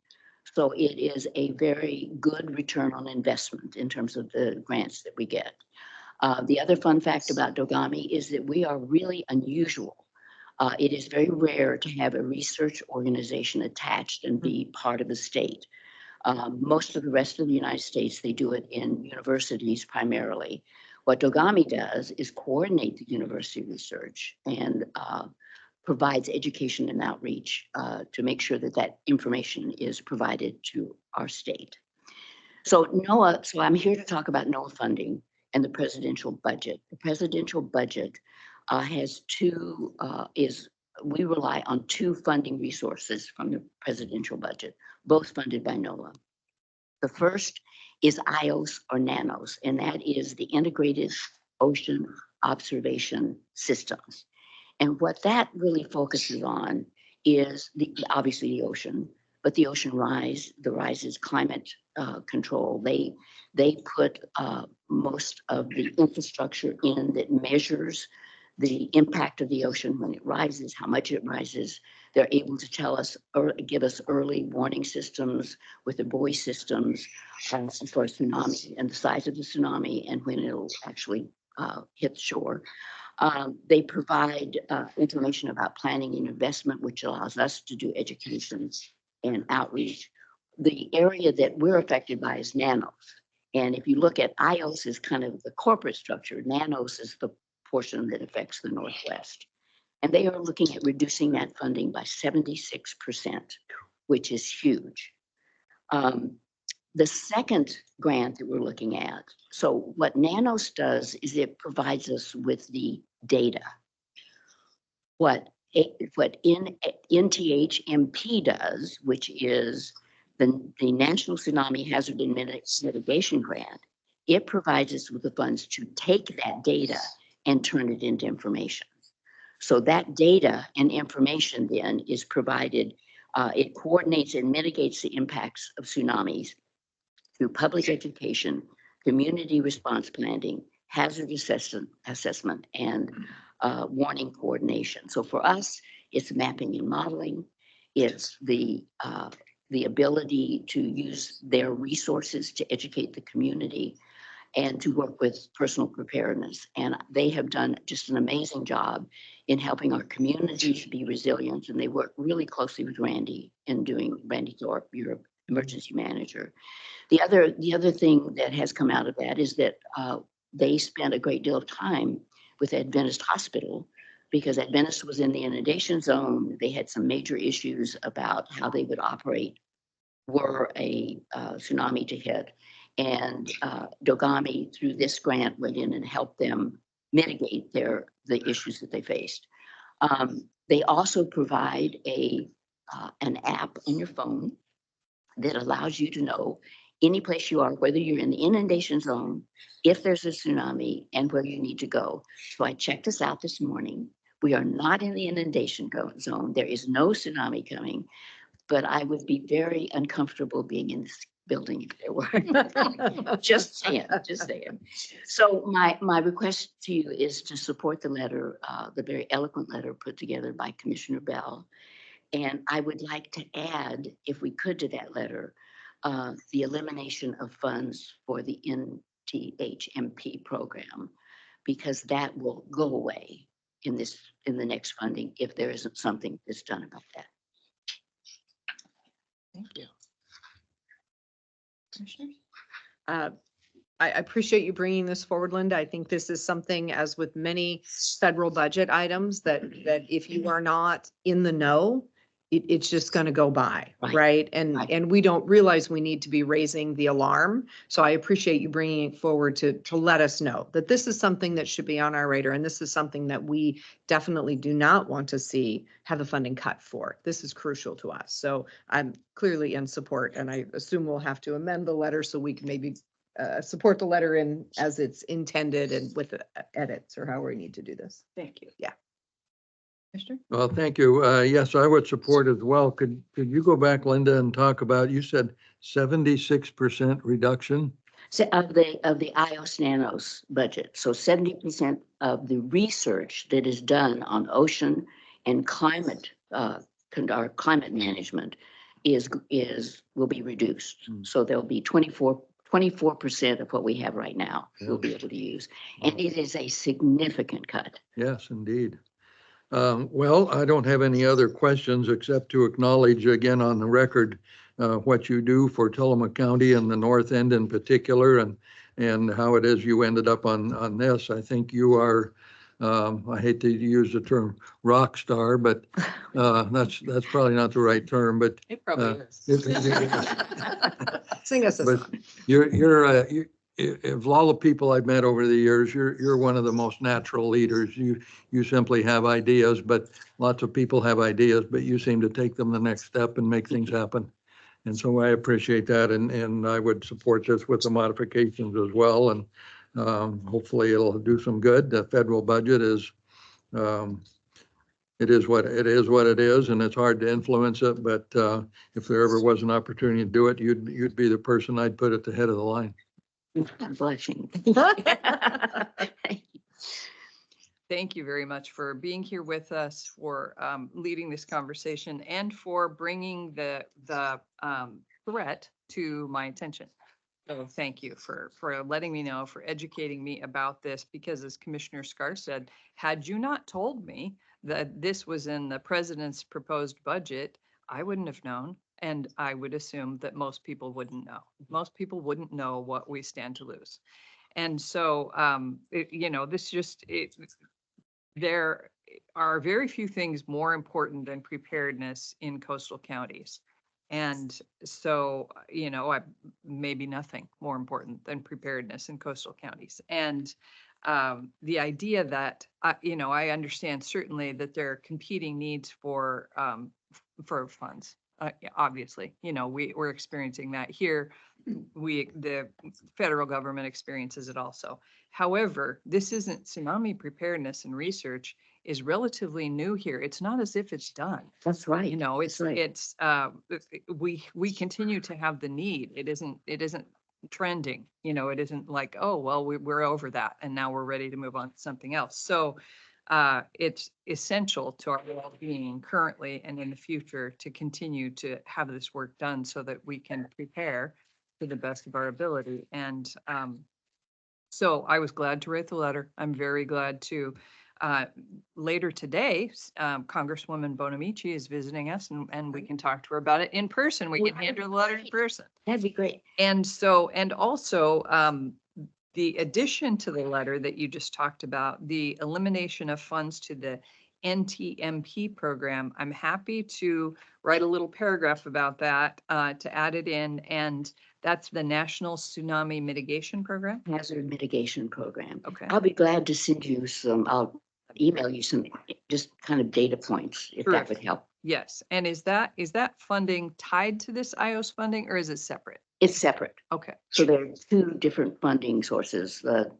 So it is a very good return on investment in terms of the grants that we get. The other fun fact about Dogami is that we are really unusual. It is very rare to have a research organization attached and be part of the state. Most of the rest of the United States, they do it in universities primarily. What Dogami does is coordinate the university research and provides education and outreach to make sure that that information is provided to our state. So NOAA, so I'm here to talk about NOAA funding and the presidential budget. The presidential budget has we rely on two funding resources from the presidential budget, both funded by NOAA. The first is IOS or NANOS, and that is the Integrated Ocean Observation Systems. And what that really focuses on is obviously the ocean, but the ocean rise, the rise is climate control. They put most of the infrastructure in that measures the impact of the ocean when it rises, how much it rises. They're able to tell us or give us early warning systems with the buoy systems for a tsunami and the size of the tsunami and when it'll actually hit shore. They provide information about planning and investment, which allows us to do education and outreach. The area that we're affected by is NANOS. And if you look at IOS is kind of the corporate structure, NANOS is the portion that affects the Northwest. And they are looking at reducing that funding by 76%, which is huge. The second grant that we're looking at, so what NANOS does is it provides us with the data. What NTHMP does, which is the National Tsunami Hazard Mitigation Grant, it provides us with the funds to take that data and turn it into information. So that data and information then is provided, it coordinates and mitigates the impacts of tsunamis through public education, community response planning, hazard assessment, and warning coordination. So for us, it's mapping and modeling. It's the ability to use their resources to educate the community and to work with personal preparedness. And they have done just an amazing job in helping our communities be resilient. And they work really closely with Randy Thorpe, your emergency manager. The other thing that has come out of that is that they spent a great deal of time with Adventist Hospital because Adventist was in the inundation zone. They had some major issues about how they would operate were a tsunami to hit. And Dogami, through this grant, went in and helped them mitigate the issues that they faced. They also provide an app on your phone that allows you to know any place you are, whether you're in the inundation zone, if there's a tsunami, and where you need to go. So I checked this out this morning. We are not in the inundation zone. There is no tsunami coming, but I would be very uncomfortable being in this building if there were. Just saying. So my request to you is to support the letter, the very eloquent letter put together by Commissioner Bell. And I would like to add, if we could, to that letter, the elimination of funds for the NTHMP program, because that will go away in the next funding if there isn't something that's done about that. Thank you. Commissioners? I appreciate you bringing this forward, Linda. I think this is something, as with many federal budget items, that if you are not in the know, it's just going to go by, Right. right? Right. And we don't realize we need to be raising the alarm. So I appreciate you bringing it forward to let us know that this is something that should be on our radar. And this is something that we definitely do not want to see have the funding cut for. This is crucial to us. So I'm clearly in support, and I assume we'll have to amend the letter so we can maybe support the letter in as it's intended and with the edits or however we need to do this. Thank you. Yeah. Commissioner? Well, thank you. Yes, I would support as well. Could you go back, Linda, and talk about, you said 76% reduction? So of the iOS Nanos budget, so 70% of the research that is done on ocean and climate, our climate management will be reduced. Hmm. So there'll be 24% of what we have right now we'll be able to use. And it is a significant cut. Yes, indeed. Well, I don't have any other questions except to acknowledge again on the record what you do for Tillamook County and the North End in particular, and how it is you ended up on this. I think you are, I hate to use the term rock star, but that's probably not the right term, but It probably is. Sing us a But song. you're of all the people I've met over the years, you're one of the most natural leaders. You simply have ideas, but lots of people have ideas, but you seem to take them the next step and make things happen. And so I appreciate that, and I would support this with the modifications as well, and hopefully it'll do some good. The federal budget is, it is what it is, and it's hard to influence it, but if there ever was an opportunity to do it, you'd be the person I'd put at the head of the line. I'm blushing. Thank you very much for being here with us, for leading this conversation, and for bringing the threat to my attention. So thank you for letting me know, for educating me about this, because as Commissioner Scar said, had you not told me that this was in the president's proposed budget, I wouldn't have known. And I would assume that most people wouldn't know. Most people wouldn't know what we stand to lose. And so, there are very few things more important than preparedness in coastal counties. And so, maybe nothing more important than preparedness in coastal counties. And the idea that, I understand certainly that there are competing needs for funds. Obviously, we're experiencing that here. The federal government experiences it also. However, this isn't tsunami preparedness and research is relatively new here. It's not as if it's done. That's right. It's, That's right. we continue to have the need. It isn't trending, it isn't like, oh, well, we're over that and now we're ready to move on to something else. So it's essential to our well-being currently and in the future to continue to have this work done so that we can prepare to the best of our ability. And so I was glad to write the letter. I'm very glad to. Later today, Congresswoman Bonamici is visiting us, and we can talk to her about it in person. We can hand her the letter in person. That'd be great. And so, and also, the addition to the letter that you just talked about, the elimination of funds to the NTMP program, I'm happy to write a little paragraph about that, to add it in. And that's the National Tsunami Mitigation Program. Hazard mitigation program. Okay. I'll be glad to send you I'll email you some just kind of data points if that would Terrific. help. Yes. And is that funding tied to this iOS funding, or is it separate? It's separate. Okay. So there are two different funding sources. The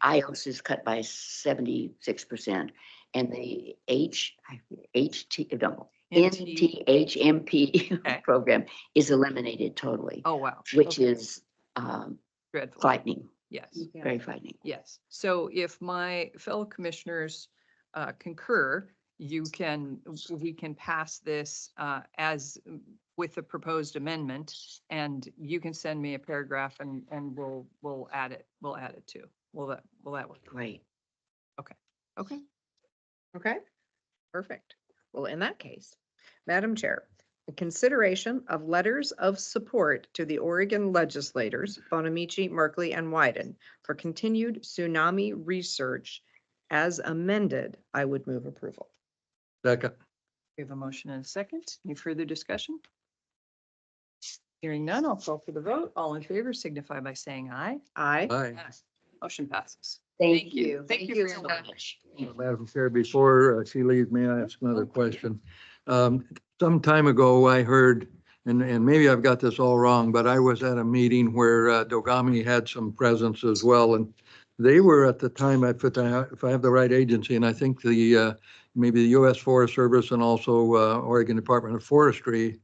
iOS is cut by 76%, and the NTHMP Okay. program is eliminated totally, Oh, wow. which Okay. is Dreadful. frightening, Yes. very frightening. Yes. So if my fellow commissioners concur, we can pass this as with the proposed amendment, and you can send me a paragraph and we'll add it. We'll add it too. Will that work? Great. Okay. Okay, perfect. Well, in that case, Madam Chair, the consideration of letters of support to the Oregon legislators, Bonamici, Merkley, and Wyden, for continued tsunami research as amended, I would move approval. Second. We have a motion and a second. Any further discussion? Hearing none, I'll call for the vote. All in favor signify by saying aye. Aye. Aye. Motion passes. Thank you. you. Thank you for your so time. much. Madam Chair, before she leaves, may I ask another question? Some time ago, I heard, and maybe I've got this all wrong, but I was at a meeting where Dogami had some presence as well. And they were at the time, if I have the right agency, and I think maybe the U.S. Forest Service and also Oregon Department of Forestry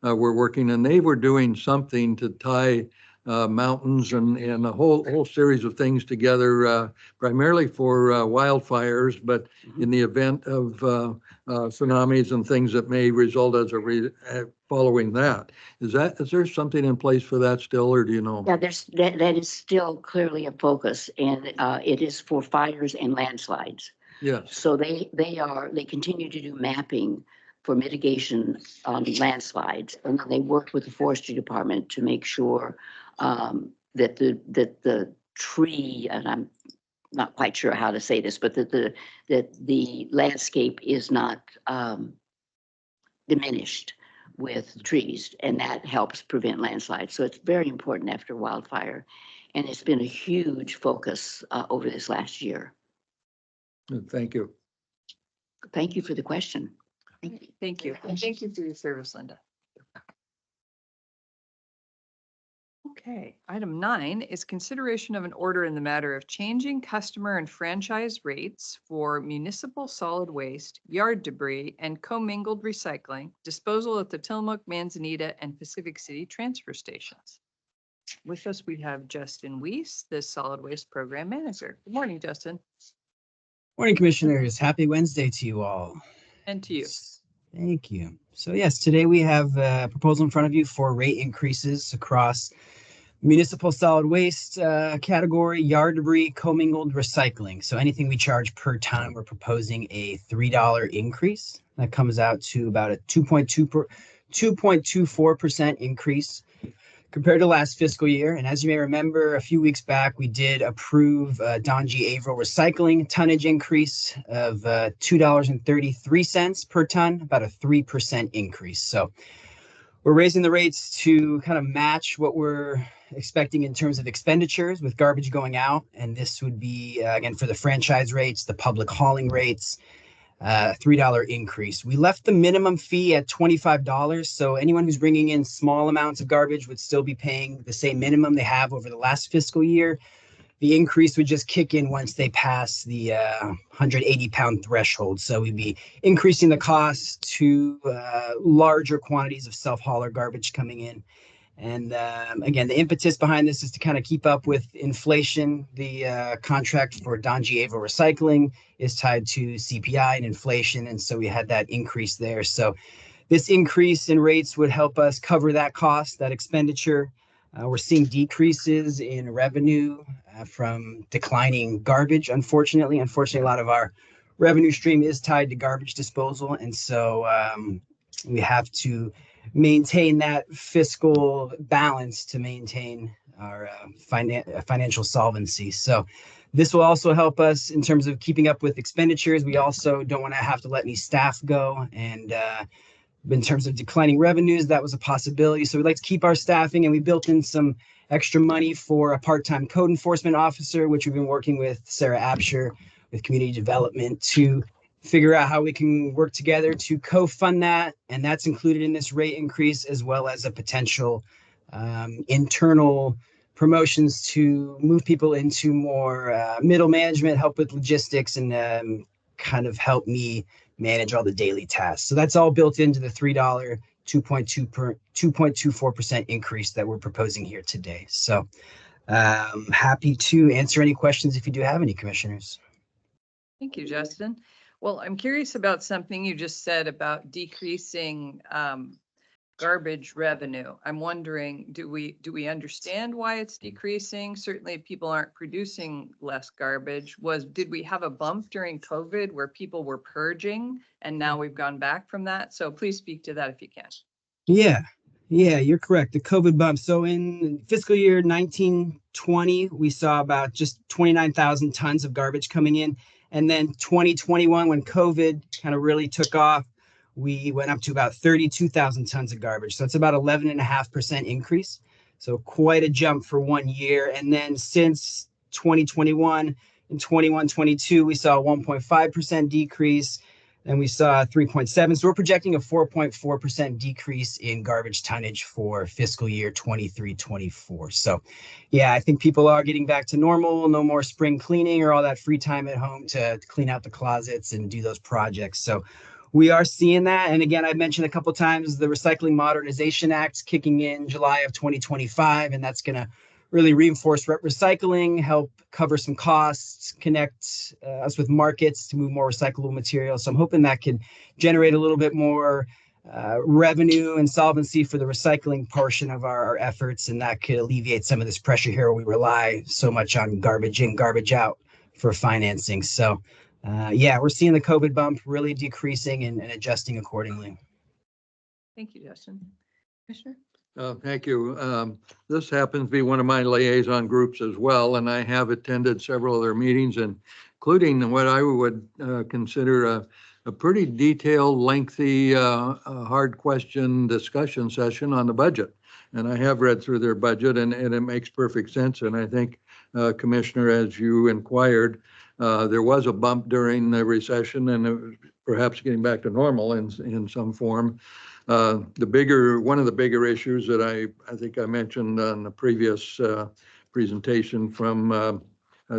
were working, and they were doing something to tie mountains and a whole series of things together, primarily for wildfires, but in the event of tsunamis and things that may result as following that. Is there something in place for that still, or do you know? Yeah, that is still clearly a focus, and it is for fires and landslides. Yes. So they continue to do mapping for mitigation on landslides, and then they work with the forestry department to make sure that the tree, and I'm not quite sure how to say this, but that the landscape is not diminished with trees, and that helps prevent landslides. So it's very important after wildfire, and it's been a huge focus over this last year. Thank you. Thank you for the question. Thank you. And thank you for your service, Linda. Okay, item 9 is consideration of an order in the matter of changing customer and franchise rates for municipal solid waste, yard debris, and commingled recycling disposal at the Tillamook, Manzanita, and Pacific City transfer stations. With us, we have Justin Weiss, the solid waste program manager. Good morning, Justin. Morning, Commissioners. Happy Wednesday to you all. And to you. Thank you. So yes, today we have a proposal in front of you for rate increases across municipal solid waste category, yard debris, commingled recycling. So anything we charge per ton, we're proposing a $3 increase. That comes out to about a 2.24% increase compared to last fiscal year. And as you may remember, a few weeks back, we did approve Don G. Averill recycling tonnage increase of $2.33 per ton, about a 3% increase. So we're raising the rates to kind of match what we're expecting in terms of expenditures with garbage going out. And this would be, again, for the franchise rates, the public hauling rates, $3 increase. We left the minimum fee at $25. So anyone who's bringing in small amounts of garbage would still be paying the same minimum they have over the last fiscal year. The increase would just kick in once they pass the 180-pound threshold. So we'd be increasing the cost to larger quantities of self-hauler garbage coming in. And again, the impetus behind this is to kind of keep up with inflation. The contract for Don G. Averill recycling is tied to CPI and inflation. And so we had that increase there. So this increase in rates would help us cover that cost, that expenditure. We're seeing decreases in revenue from declining garbage. Unfortunately, a lot of our revenue stream is tied to garbage disposal. And so we have to maintain that fiscal balance to maintain our financial solvency. So this will also help us in terms of keeping up with expenditures. We also don't want to have to let any staff go. And in terms of declining revenues, that was a possibility. So we'd like to keep our staffing, and we built in some extra money for a part-time code enforcement officer, which we've been working with Sarah Absher with community development to figure out how we can work together to co-fund that. And that's included in this rate increase, as well as a potential internal promotions to move people into more middle management, help with logistics, and kind of help me manage all the daily tasks. So that's all built into the $3 2.24% increase that we're proposing here today. So happy to answer any questions if you do have any, Commissioners. Thank you, Justin. Well, I'm curious about something you just said about decreasing garbage revenue. I'm wondering, do we understand why it's decreasing? Certainly people aren't producing less garbage. Did we have a bump during COVID where people were purging and now we've gone back from that? So please speak to that if you can. Yeah, you're correct. The COVID bump. So in fiscal year 1920, we saw about just 29,000 tons of garbage coming in. And then 2021, when COVID kind of really took off, we went up to about 32,000 tons of garbage. So that's about 11.5% increase. So quite a jump for 1 year. And then since 2021 and 21-22, we saw a 1.5% decrease. And we saw 3.7. So we're projecting a 4.4% decrease in garbage tonnage for fiscal year 23-24. So yeah, I think people are getting back to normal. No more spring cleaning or all that free time at home to clean out the closets and do those projects. So we are seeing that. And again, I mentioned a couple of times the Recycling Modernization Act kicking in July of 2025, and that's going to really reinforce recycling, help cover some costs, connect us with markets to move more recyclable materials. So I'm hoping that can generate a little bit more revenue and solvency for the recycling portion of our efforts, and that could alleviate some of this pressure here where we rely so much on garbage in, garbage out for financing. So yeah, we're seeing the COVID bump really decreasing and adjusting accordingly. Thank you, Justin. Commissioner? Thank you. This happens to be one of my liaison groups as well, and I have attended several of their meetings, including what I would consider a pretty detailed, lengthy, hard question discussion session on the budget. And I have read through their budget, and it makes perfect sense. And I think, Commissioner, as you inquired, there was a bump during the recession, and it was perhaps getting back to normal in some form. One of the bigger issues that I think I mentioned on the previous presentation from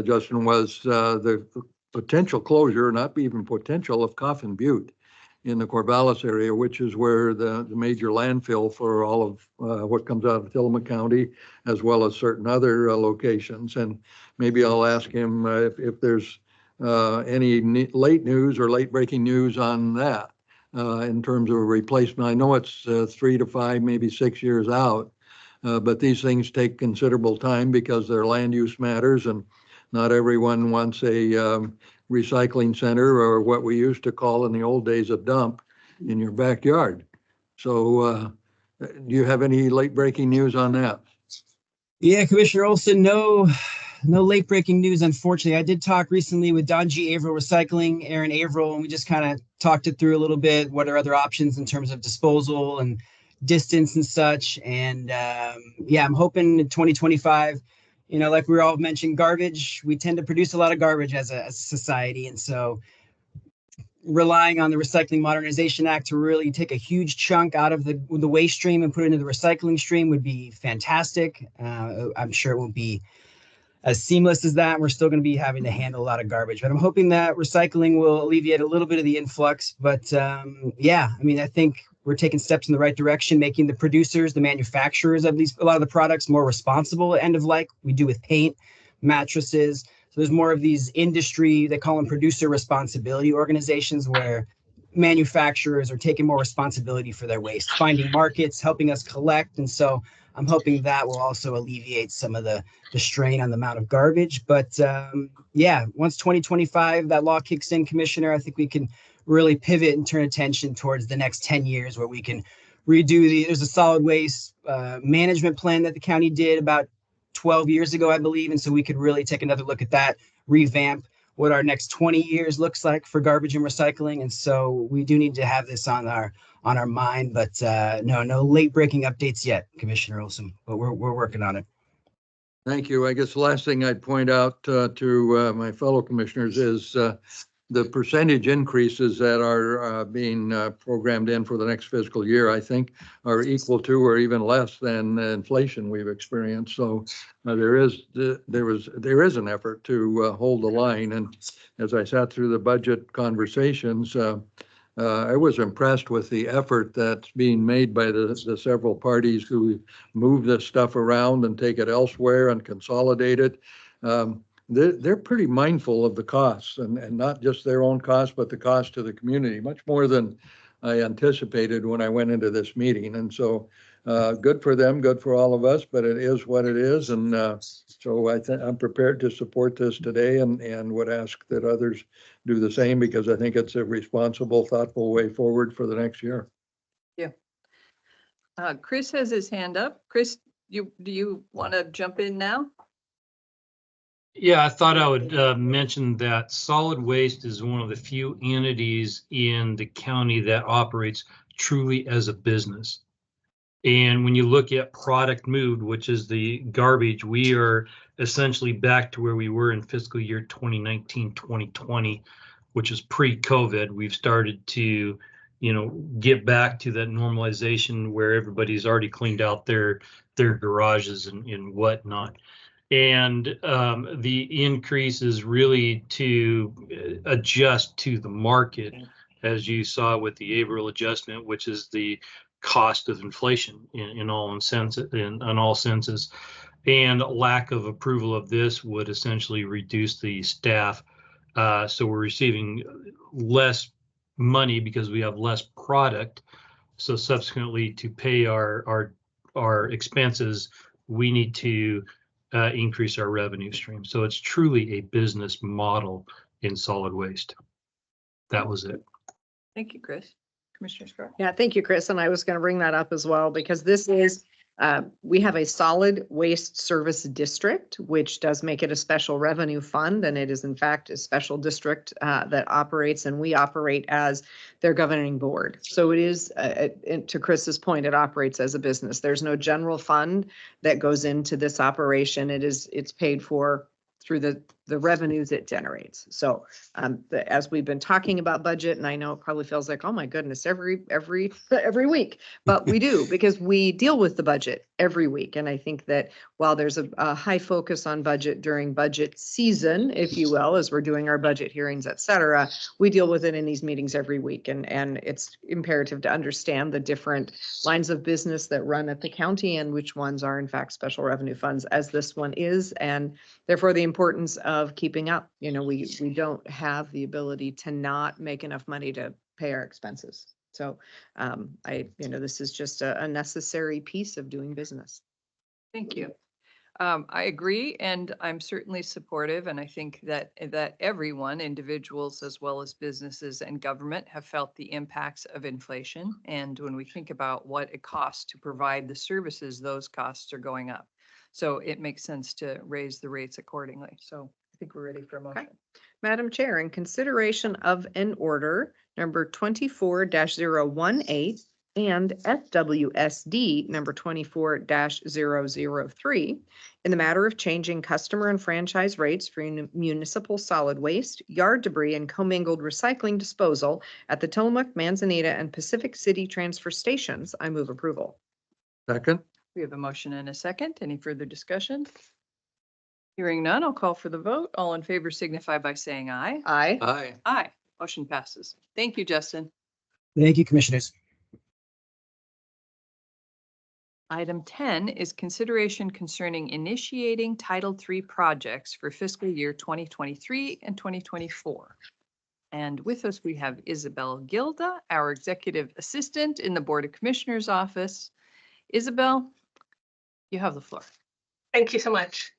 Justin was the potential closure, not even potential, of Coffin Butte in the Corvallis area, which is where the major landfill for all of what comes out of Tillamook County, as well as certain other locations. And maybe I'll ask him if there's any late news or late breaking news on that. In terms of a replacement. I know it's 3 to 5, maybe 6 years out, but these things take considerable time because their land use matters, and not everyone wants a recycling center, or what we used to call in the old days a dump, in your backyard. So do you have any late breaking news on that? Yeah, Commissioner Olson, no late breaking news, unfortunately. I did talk recently with Don G. Averill Recycling, Aaron Averill, and we just kind of talked it through a little bit. What are other options in terms of disposal and distance and such? And yeah, I'm hoping in 2025, like we all mentioned, garbage, we tend to produce a lot of garbage as a society. And so relying on the Recycling Modernization Act to really take a huge chunk out of the waste stream and put it into the recycling stream would be fantastic. I'm sure it won't be as seamless as that. We're still going to be having to handle a lot of garbage, but I'm hoping that recycling will alleviate a little bit of the influx. But yeah, I mean, I think we're taking steps in the right direction, making the producers, the manufacturers of a lot of the products more responsible at end of life. We do with paint, mattresses. So there's more of these industry, they call them producer responsibility organizations, where manufacturers are taking more responsibility for their waste, finding markets, helping us collect. And so I'm hoping that will also alleviate some of the strain on the amount of garbage. But yeah, once 2025, that law kicks in, Commissioner, I think we can really pivot and turn attention towards the next 10 years where we can redo there's a solid waste management plan that the county did about 12 years ago, I believe. And so we could really take another look at that, revamp what our next 20 years looks like for garbage and recycling. And so we do need to have this on our mind, but no late breaking updates yet, Commissioner Olson, but we're working on it. Thank you. I guess the last thing I'd point out to my fellow commissioners is the percentage increases that are being programmed in for the next fiscal year, I think, are equal to or even less than the inflation we've experienced. So there is an effort to hold the line. And as I sat through the budget conversations, I was impressed with the effort that's being made by the several parties who move this stuff around and take it elsewhere and consolidate it. They're pretty mindful of the costs, and not just their own costs, but the cost to the community, much more than I anticipated when I went into this meeting. And so good for them, good for all of us, but it is what it is. And so I'm prepared to support this today and would ask that others do the same, because I think it's a responsible, thoughtful way forward for the next year. Yeah. Chris has his hand up. Chris, do you want to jump in now? Yeah, I thought I would mention that solid waste is one of the few entities in the county that operates truly as a business. And when you look at product moved, which is the garbage, we are essentially back to where we were in fiscal year 2019, 2020, which is pre-COVID. We've started to, get back to that normalization where everybody's already cleaned out their garages and whatnot. And the increase is really to adjust to the market, as you saw with the Averill adjustment, which is the cost of inflation in all senses, in all senses. And lack of approval of this would essentially reduce the staff. So we're receiving less money because we have less product. So subsequently, to pay our expenses, we need to increase our revenue stream. So it's truly a business model in solid waste. That was it. Thank you, Chris. Commissioner Scar. Yeah, thank you, Chris. And I was going to bring that up as well, because this is, we have a solid waste service district, which does make it a special revenue fund. And it is in fact a special district that operates, and we operate as their governing board. So it is, to Chris's point, it operates as a business. There's no general fund that goes into this operation. It's paid for through the revenues it generates. So as we've been talking about budget, and I know it probably feels like, oh my goodness, every week, but we do, because we deal with the budget every week. And I think that while there's a high focus on budget during budget season, if you will, as we're doing our budget hearings, et cetera, we deal with it in these meetings every week. And it's imperative to understand the different lines of business that run at the county and which ones are in fact special revenue funds, as this one is, and therefore the importance of keeping up. We don't have the ability to not make enough money to pay our expenses. So this is just a necessary piece of doing business. Thank you. I agree, and I'm certainly supportive, and I think that everyone, individuals as well as businesses and government, have felt the impacts of inflation. And when we think about what it costs to provide the services, those costs are going up. So it makes sense to raise the rates accordingly. So I think we're ready for a motion. Madam Chair, in consideration of an order number 24-018 and FWSD number 24-003 in the matter of changing customer and franchise rates for municipal solid waste, yard debris, and commingled recycling disposal at the Tillamook, Manzanita, and Pacific City transfer stations, I move approval. Second. We have a motion and a second. Any further discussion? Hearing none, I'll call for the vote. All in favor signify by saying aye. Aye. Aye. Aye. Motion passes. Thank you, Justin. Thank you, Commissioners. Item 10 is consideration concerning initiating Title III projects for fiscal year 2023 and 2024. And with us, we have Isabel Gilda, our Executive Assistant in the Board of Commissioners office. Isabel, you have the floor. Thank you so much.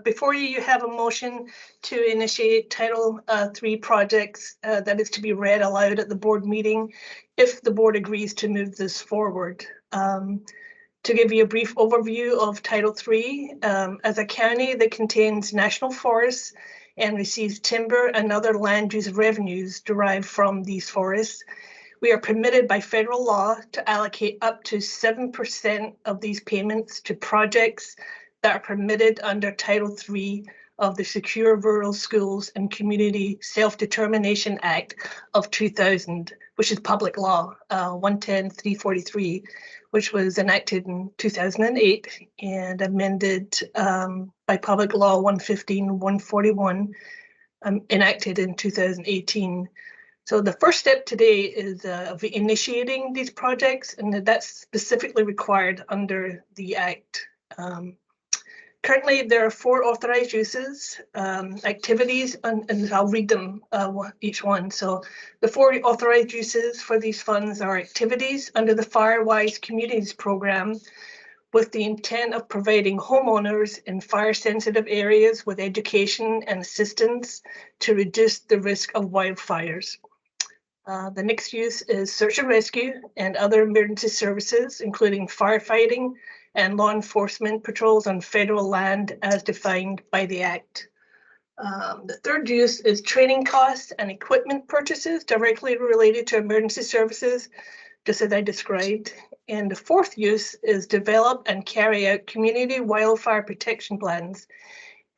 Before you have a motion to initiate Title III projects that is to be read aloud at the board meeting, if the board agrees to move this forward. To give you a brief overview of Title III, as a county that contains national forests and receives timber and other land use revenues derived from these forests, we are permitted by federal law to allocate up to 7% of these payments to projects that are permitted under Title III of the Secure Rural Schools and Community Self-Determination Act of 2000, which is public law 110-343, which was enacted in 2008 and amended by public law 115-141, enacted in 2018. So the first step today is of initiating these projects, and that's specifically required under the Act. Currently, there are 4 authorized uses, activities, and I'll read them each one. So the 4 authorized uses for these funds are activities under the FireWise Communities Program, with the intent of providing homeowners in fire-sensitive areas with education and assistance to reduce the risk of wildfires. The next use is search and rescue and other emergency services, including firefighting, and law enforcement patrols on federal land as defined by the Act. The third use is training costs and equipment purchases directly related to emergency services, just as I described. And the fourth use is develop and carry out community wildfire protection plans.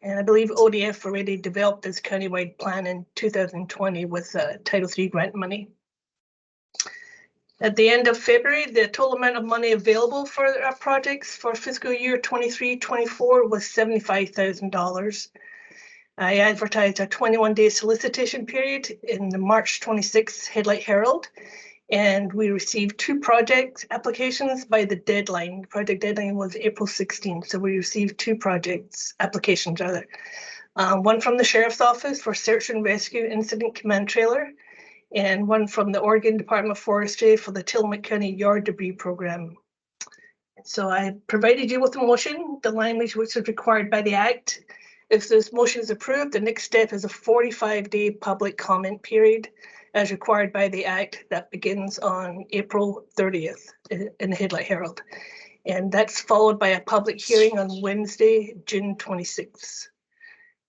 And I believe ODF already developed this countywide plan in 2020 with Title III grant money. At the end of February, the total amount of money available for our projects for fiscal year 23-24 was $75,000. I advertised a 21-day solicitation period in the March 26th Headlight Herald, and we received 2 project applications by the deadline. The project deadline was April 16th, so we received 2 applications rather. One from the Sheriff's Office for Search and Rescue Incident Command Trailer, and one from the Oregon Department of Forestry for the Tillamook County Yard Debris Program. So I provided you with a motion, the language which is required by the Act. If this motion is approved, the next step is a 45-day public comment period as required by the Act that begins on April 30th in the Headlight Herald. And that's followed by a public hearing on Wednesday, June 26th.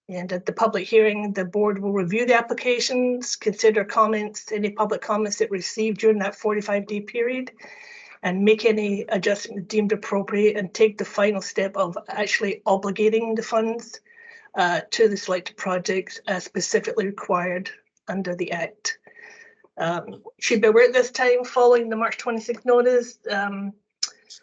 And at the public hearing, the board will review the applications, consider comments, any public comments that received during that 45-day period, and make any adjustments deemed appropriate and take the final step of actually obligating the funds to the selected projects as specifically required under the Act. Should be aware at this time, following the March 26th notice,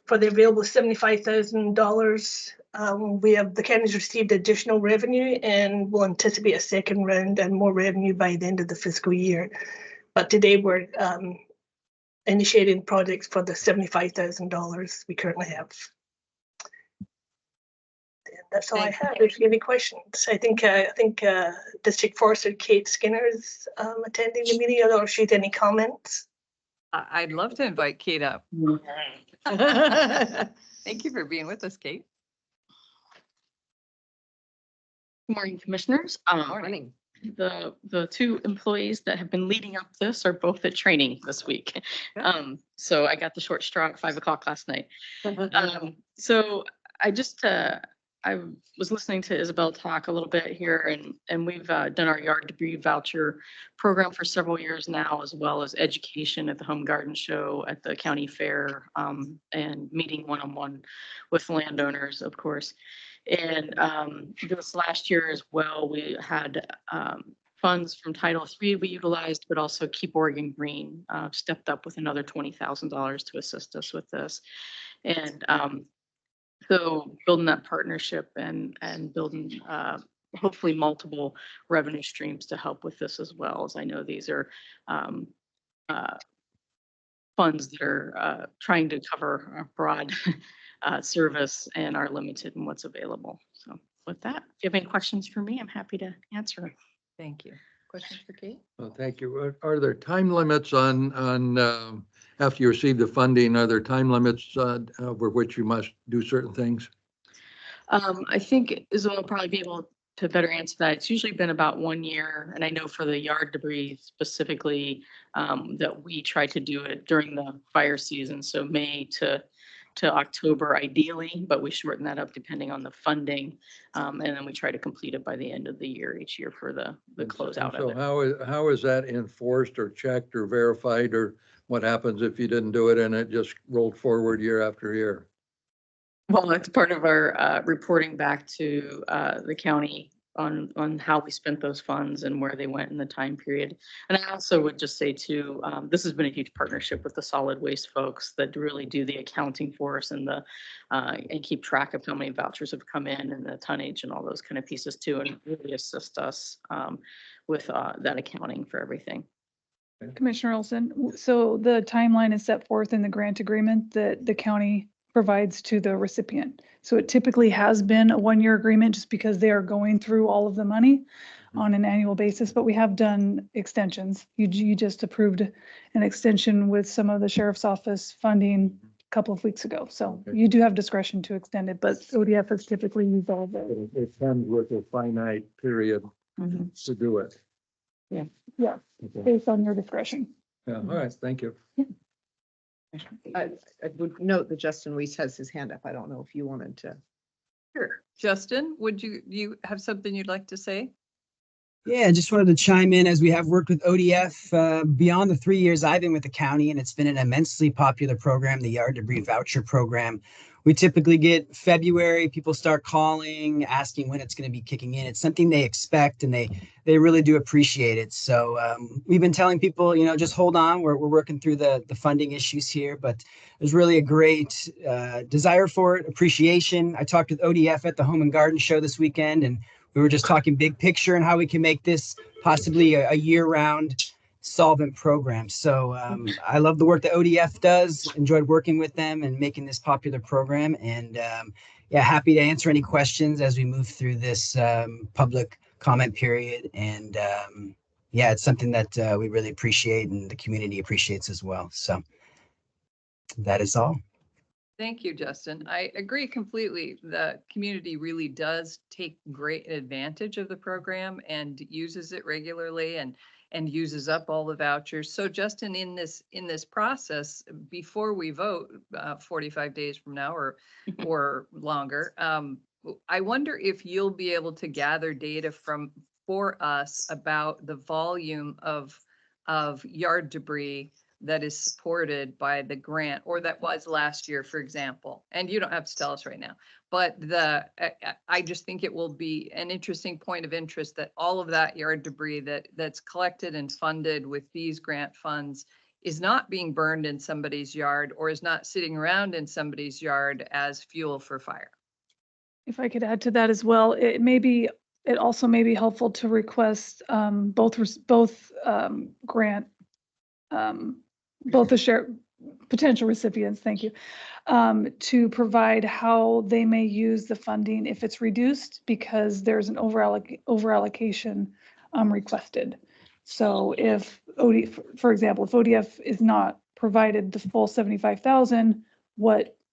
for the available $75,000, the county's received additional revenue and will anticipate a second round and more revenue by the end of the fiscal year. But today we're initiating projects for the $75,000 we currently have. And that's all I have. If you have any questions, I think District Forester Kate Skinner is attending the meeting. I don't know if she has any comments. I'd love to invite Kate up. Thank you for being with us, Kate. Good morning, commissioners. Morning. The 2 employees that have been leading up this are both at training this week. So I got the short straw at 5 o'clock last night. So I just, I was listening to Isabel talk a little bit here, and we've done our yard debris voucher program for several years now, as well as education at the Home Garden Show, at the county fair, and meeting one-on-one with landowners, of course. And this last year as well, we had funds from Title III we utilized, but also Keep Oregon Green stepped up with another $20,000 to assist us with this. And so building that partnership and building hopefully multiple revenue streams to help with this, as well as I know these are funds that are trying to cover a broad service and are limited in what's available. So with that, if you have any questions for me, I'm happy to answer. Thank you. Questions for Kate? Well, thank you. Are there time limits on after you receive the funding, are there time limits over which you must do certain things? I think Isabel will probably be able to better answer that. It's usually been about 1 year. And I know for the yard debris specifically, that we try to do it during the fire season. So May to October ideally, but we shorten that up depending on the funding. And then we try to complete it by the end of the year each year for the closeout of it. So how is that enforced or checked or verified, or what happens if you didn't do it and it just rolled forward year after year? Well, that's part of our reporting back to the county on how we spent those funds and where they went in the time period. And I also would just say too, this has been a huge partnership with the solid waste folks that really do the accounting for us and and keep track of how many vouchers have come in and the tonnage and all those kind of pieces too, and really assist us with that accounting for everything. Commissioner Olson, so the timeline is set forth in the grant agreement that the county provides to the recipient. So it typically has been a 1-year agreement just because they are going through all of the money on an annual basis, but we have done extensions. You just approved an extension with some of the sheriff's office funding a couple of weeks ago. So you do have discretion to extend it, but ODF has typically used all of it. It comes with a finite period to do it. Yeah, Okay. based on your discretion. Yeah, all right, thank you. I would note that Justin Weiss has his hand up. I don't know if you wanted to. Sure. Justin, would you have something you'd like to say? Yeah, just wanted to chime in as we have worked with ODF beyond the 3 years I've been with the county, and it's been an immensely popular program, the Yard Debris Voucher Program. We typically get February, people start calling, asking when it's going to be kicking in. It's something they expect, and they really do appreciate it. So we've been telling people, just hold on. We're working through the funding issues here, but there's really a great desire for it, appreciation. I talked with ODF at the Home and Garden Show this weekend, and we were just talking big picture and how we can make this possibly a year-round solvent program. So I love the work that ODF does, enjoyed working with them and making this popular program. And yeah, happy to answer any questions as we move through this public comment period. And yeah, it's something that we really appreciate and the community appreciates as well. So that is all. Thank you, Justin. I agree completely. The community really does take great advantage of the program and uses it regularly and uses up all the vouchers. So Justin, in this process, before we vote 45 days from now or longer, I wonder if you'll be able to gather data for us about the volume of yard debris that is supported by the grant, or that was last year, for example. And you don't have to tell us right now, but I just think it will be an interesting point of interest that all of that yard debris that's collected and funded with these grant funds is not being burned in somebody's yard or is not sitting around in somebody's yard as fuel for fire. If I could add to that as well, it also may be helpful to request both grant, both the potential recipients, thank you, to provide how they may use the funding if it's reduced because there's an overallocation requested. So if for example, if ODF is not provided the full 75,000,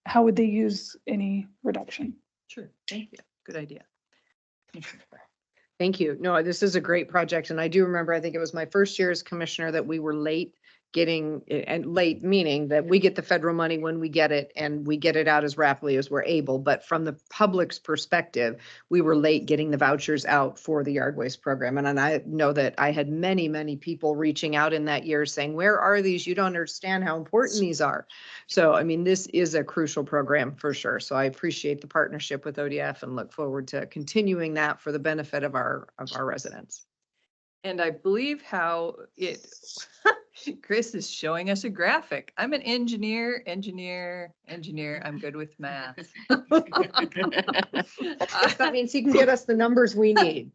how would they use any reduction? Sure, thank you. Good idea. Thank you. No, this is a great project. And I do remember, I think it was my first year as commissioner that we were late getting, and late meaning that we get the federal money when we get it and we get it out as rapidly as we're able. But from the public's perspective, we were late getting the vouchers out for the yard waste program. And I know that I had many, many people reaching out in that year saying, where are these? You don't understand how important these are. So, I mean, this is a crucial program for sure. So I appreciate the partnership with ODF and look forward to continuing that for the benefit of our residents. And I believe how it, Chris is showing us a graphic. I'm an engineer. I'm good with math. That means he can get us the numbers we need.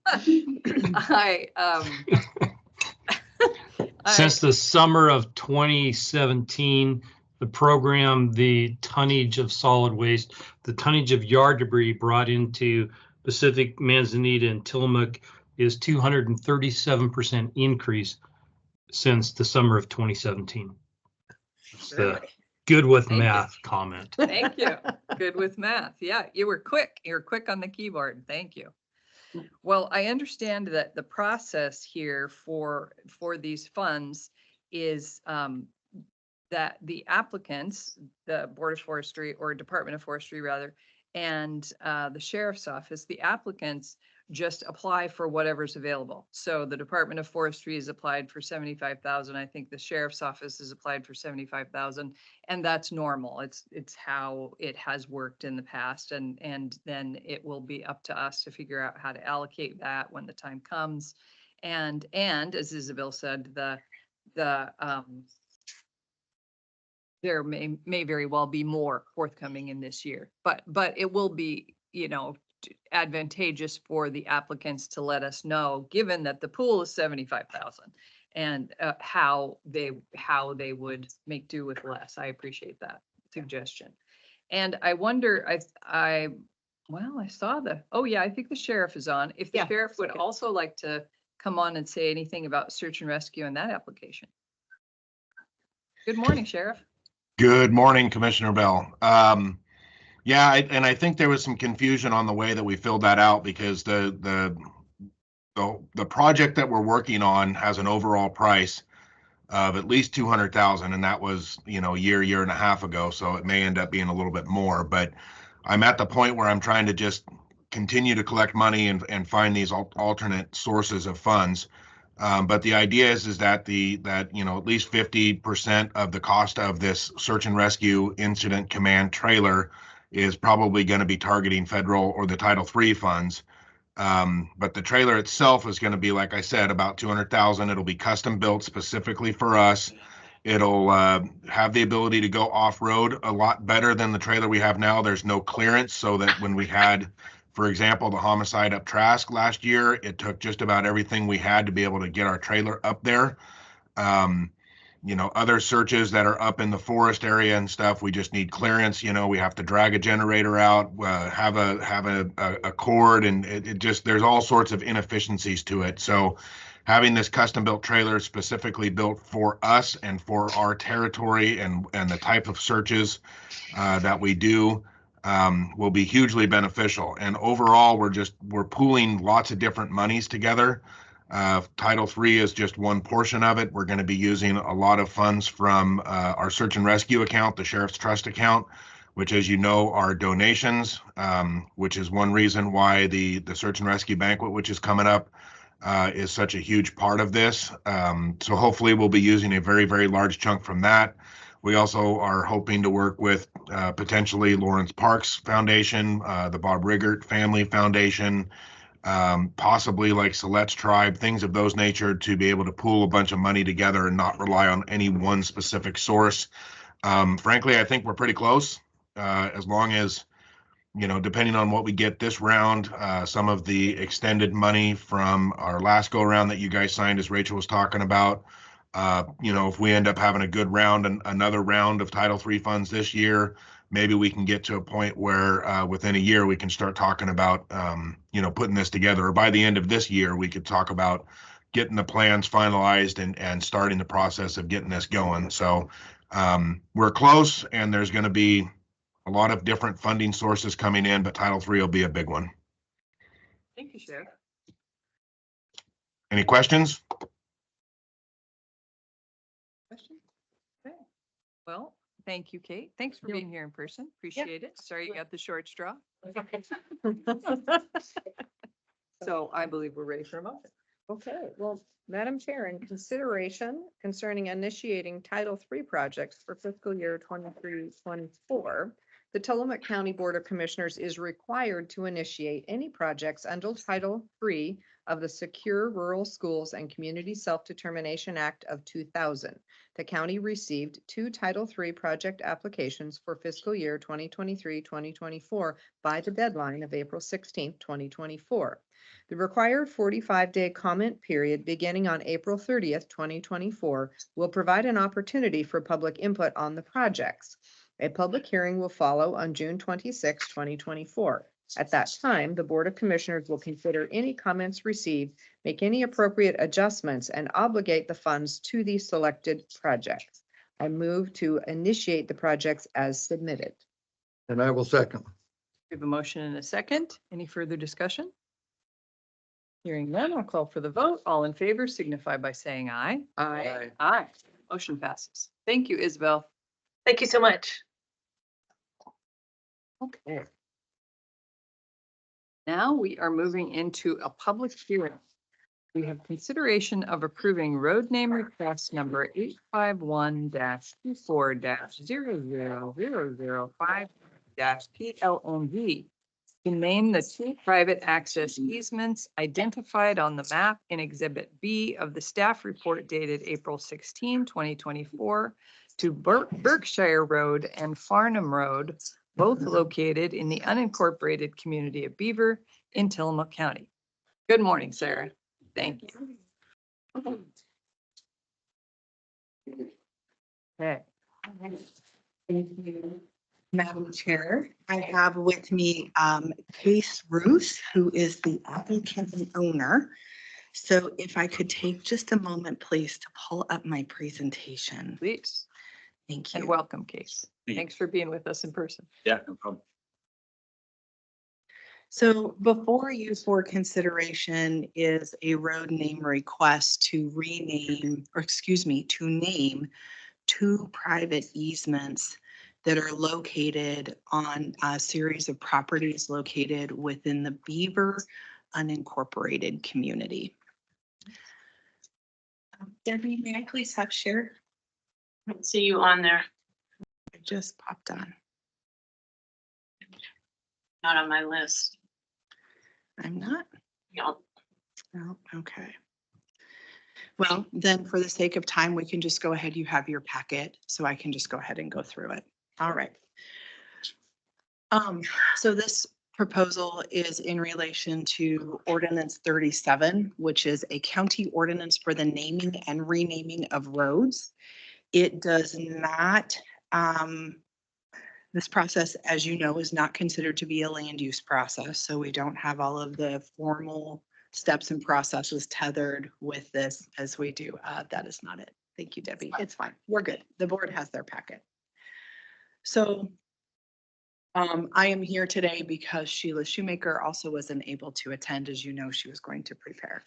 Since the summer of 2017, the program, the tonnage of solid waste, the tonnage of yard debris brought into Pacific, Manzanita, and Tillamook is 237% increase since the summer of 2017. It's the good with math comment. Thank you. Good with math. Yeah, you were quick. You were quick on the keyboard. Thank you. Well, I understand that the process here for these funds is that the applicants, the Board of Forestry or Department of Forestry rather, and the Sheriff's Office, the applicants just apply for whatever's available. So the Department of Forestry has applied for 75,000. I think the Sheriff's Office has applied for 75,000, and that's normal. It's how it has worked in the past, and then it will be up to us to figure out how to allocate that when the time comes. And as Isabel said, there may very well be more forthcoming in this year, but it will be, advantageous for the applicants to let us know, given that the pool is 75,000, and how they would make do with less. I appreciate that suggestion. And I wonder, I saw I think the sheriff is on. If the sheriff would also like to come on and say anything about search and rescue in that application. Good morning, Sheriff. Good morning, Commissioner Bell. And I think there was some confusion on the way that we filled that out because the project that we're working on has an overall price of at least 200,000, and that was, you know, a year and a half ago, so it may end up being a little bit more, but I'm at the point where I'm trying to just continue to collect money and find these alternate sources of funds. But the idea is that you know, at least 50% of the cost of this search and rescue incident command trailer is probably going to be targeting federal or the Title III funds. But the trailer itself is going to be, like I said, about 200,000. It'll be custom built specifically for us. It'll have the ability to go off-road a lot better than the trailer we have now. There's no clearance, so that when we had, for example, the homicide up Trask last year, it took just about everything we had to be able to get our trailer up there. You know, other searches that are up in the forest area and stuff, we just need clearance. You know, we have to drag a generator out, have a cord, and it just, there's all sorts of inefficiencies to it. So having this custom built trailer specifically built for us and for our territory and the type of searches that we do will be hugely beneficial. And overall, we're pooling lots of different monies together. Title III is just one portion of it. We're going to be using a lot of funds from our search and rescue account, the Sheriff's Trust account, which, as you know, are donations, which is one reason why the search and rescue banquet, which is coming up, is such a huge part of this. So hopefully we'll be using a very, very large chunk from that. We also are hoping to work with potentially Lawrence Parks Foundation, the Bob Riggert Family Foundation, possibly like Silet's Tribe, things of those nature, to be able to pool a bunch of money together and not rely on any one specific source. Frankly, I think we're pretty close, as long as, you know, depending on what we get this round, some of the extended money from our last go around that you guys signed, as Rachel was talking about, you know, if we end up having a good round and another round of Title III funds this year, maybe we can get to a point where within a year we can start talking about, you know, putting this together. Or by the end of this year, we could talk about getting the plans finalized and starting the process of getting this going. So we're close, and there's going to be a lot of different funding sources coming in, but Title III will be a big one. Thank you, Sheriff. Any questions? Questions? Okay. Well, thank you, Kate. Thanks for being here in person. Appreciate it. Sorry you got the short straw. So I believe we're ready for a motion. Okay, well, Madam Chair, in consideration concerning initiating Title III projects for fiscal year 23-24, the Tillamook County Board of Commissioners is required to initiate any projects under Title III of the Secure Rural Schools and Community Self-Determination Act of 2000. The county received 2 Title III project applications for fiscal year 2023-2024 by the deadline of April 16, 2024. The required 45-day comment period beginning on April 30th, 2024 will provide an opportunity for public input on the projects. A public hearing will follow on June 26, 2024. At that time, the Board of Commissioners will consider any comments received, make any appropriate adjustments, and obligate the funds to the selected projects. I move to initiate the projects as submitted. And I will second. We have a motion and a second. Any further discussion? Hearing none, I'll call for the vote. All in favor signify by saying aye. Aye. Aye. Motion passes. Thank you, Isabel. Thank you so much. Okay. Now we are moving into a public hearing. We have consideration of approving road name request number 851-24-000005-PLNV to name the 2 private access easements identified on the map in Exhibit B of the staff report dated April 16, 2024 to Berkshire Road and Farnham Road, both located in the unincorporated community of Beaver in Tillamook County. Good morning, Sarah. Thank you. Okay. Thank you, Madam Chair. I have with me Case Ruth, who is the applicant and owner. So if I could take just a moment, please, to pull up my presentation. Please. Thank you. And welcome, Case. Thanks for being with us in person. Yeah, no problem. So before you for consideration is a road name request to rename, or excuse me, to name two private easements that are located on a series of properties located within the Beaver unincorporated community. Debbie, may I please have share? I don't see you on there, It just popped on. not on my list. I'm not. No. No, okay. Well, then for the sake of time, we can just go ahead. You have your packet, so I can just go ahead and go through it. All right. So this proposal is in relation to ordinance 37, which is a county ordinance for the naming and renaming of roads. It does not, this process, as you know, is not considered to be a land use process, so we don't have all of the formal steps and processes tethered with this as we do. That is not it. Thank you, Debbie. It's fine. We're good. The board has their packet. So I am here today because Sheila Shoemaker also wasn't able to attend. As you know, she was going to prepare